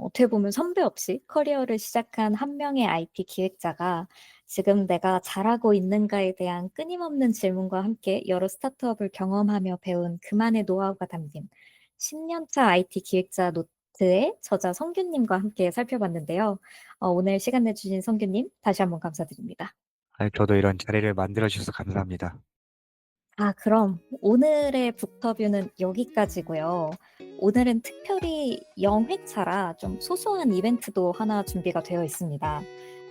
Speaker 1: 어떻게 보면 선배 없이 커리어를 시작한 한 명의 IT 기획자가 지금 내가 잘하고 있는가에 대한 끊임없는 질문과 함께 여러 스타트업을 경험하며 배운 그만의 노하우가 담긴 10년 차 IT 기획자 노트의 저자 성규님과 함께 살펴봤는데요. 오늘 시간 내주신 성규님 다시 한번 감사드립니다.
Speaker 2: 저도 이런 자리를 만들어 주셔서 감사합니다.
Speaker 1: 그럼 오늘의 북터뷰는 여기까지고요. 오늘은 특별히 영회차라 좀 소소한 이벤트도 하나 준비가 되어 있습니다.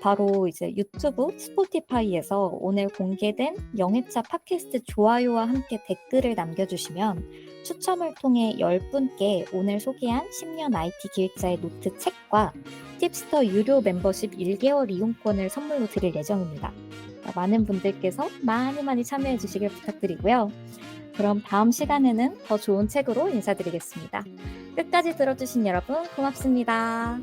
Speaker 1: 바로 이제 유튜브, 스포티파이에서 오늘 공개된 영회차 팟캐스트 좋아요와 함께 댓글을 남겨주시면 추첨을 통해 10분께 오늘 소개한 10년 IT 기획자의 노트 책과 팁스터 유료 멤버십 1개월 이용권을 선물로 드릴 예정입니다. 많은 분들께서 많이 참여해 주시길 부탁드리고요. 그럼 다음 시간에는 더 좋은 책으로 인사드리겠습니다. 끝까지 들어주신 여러분 고맙습니다.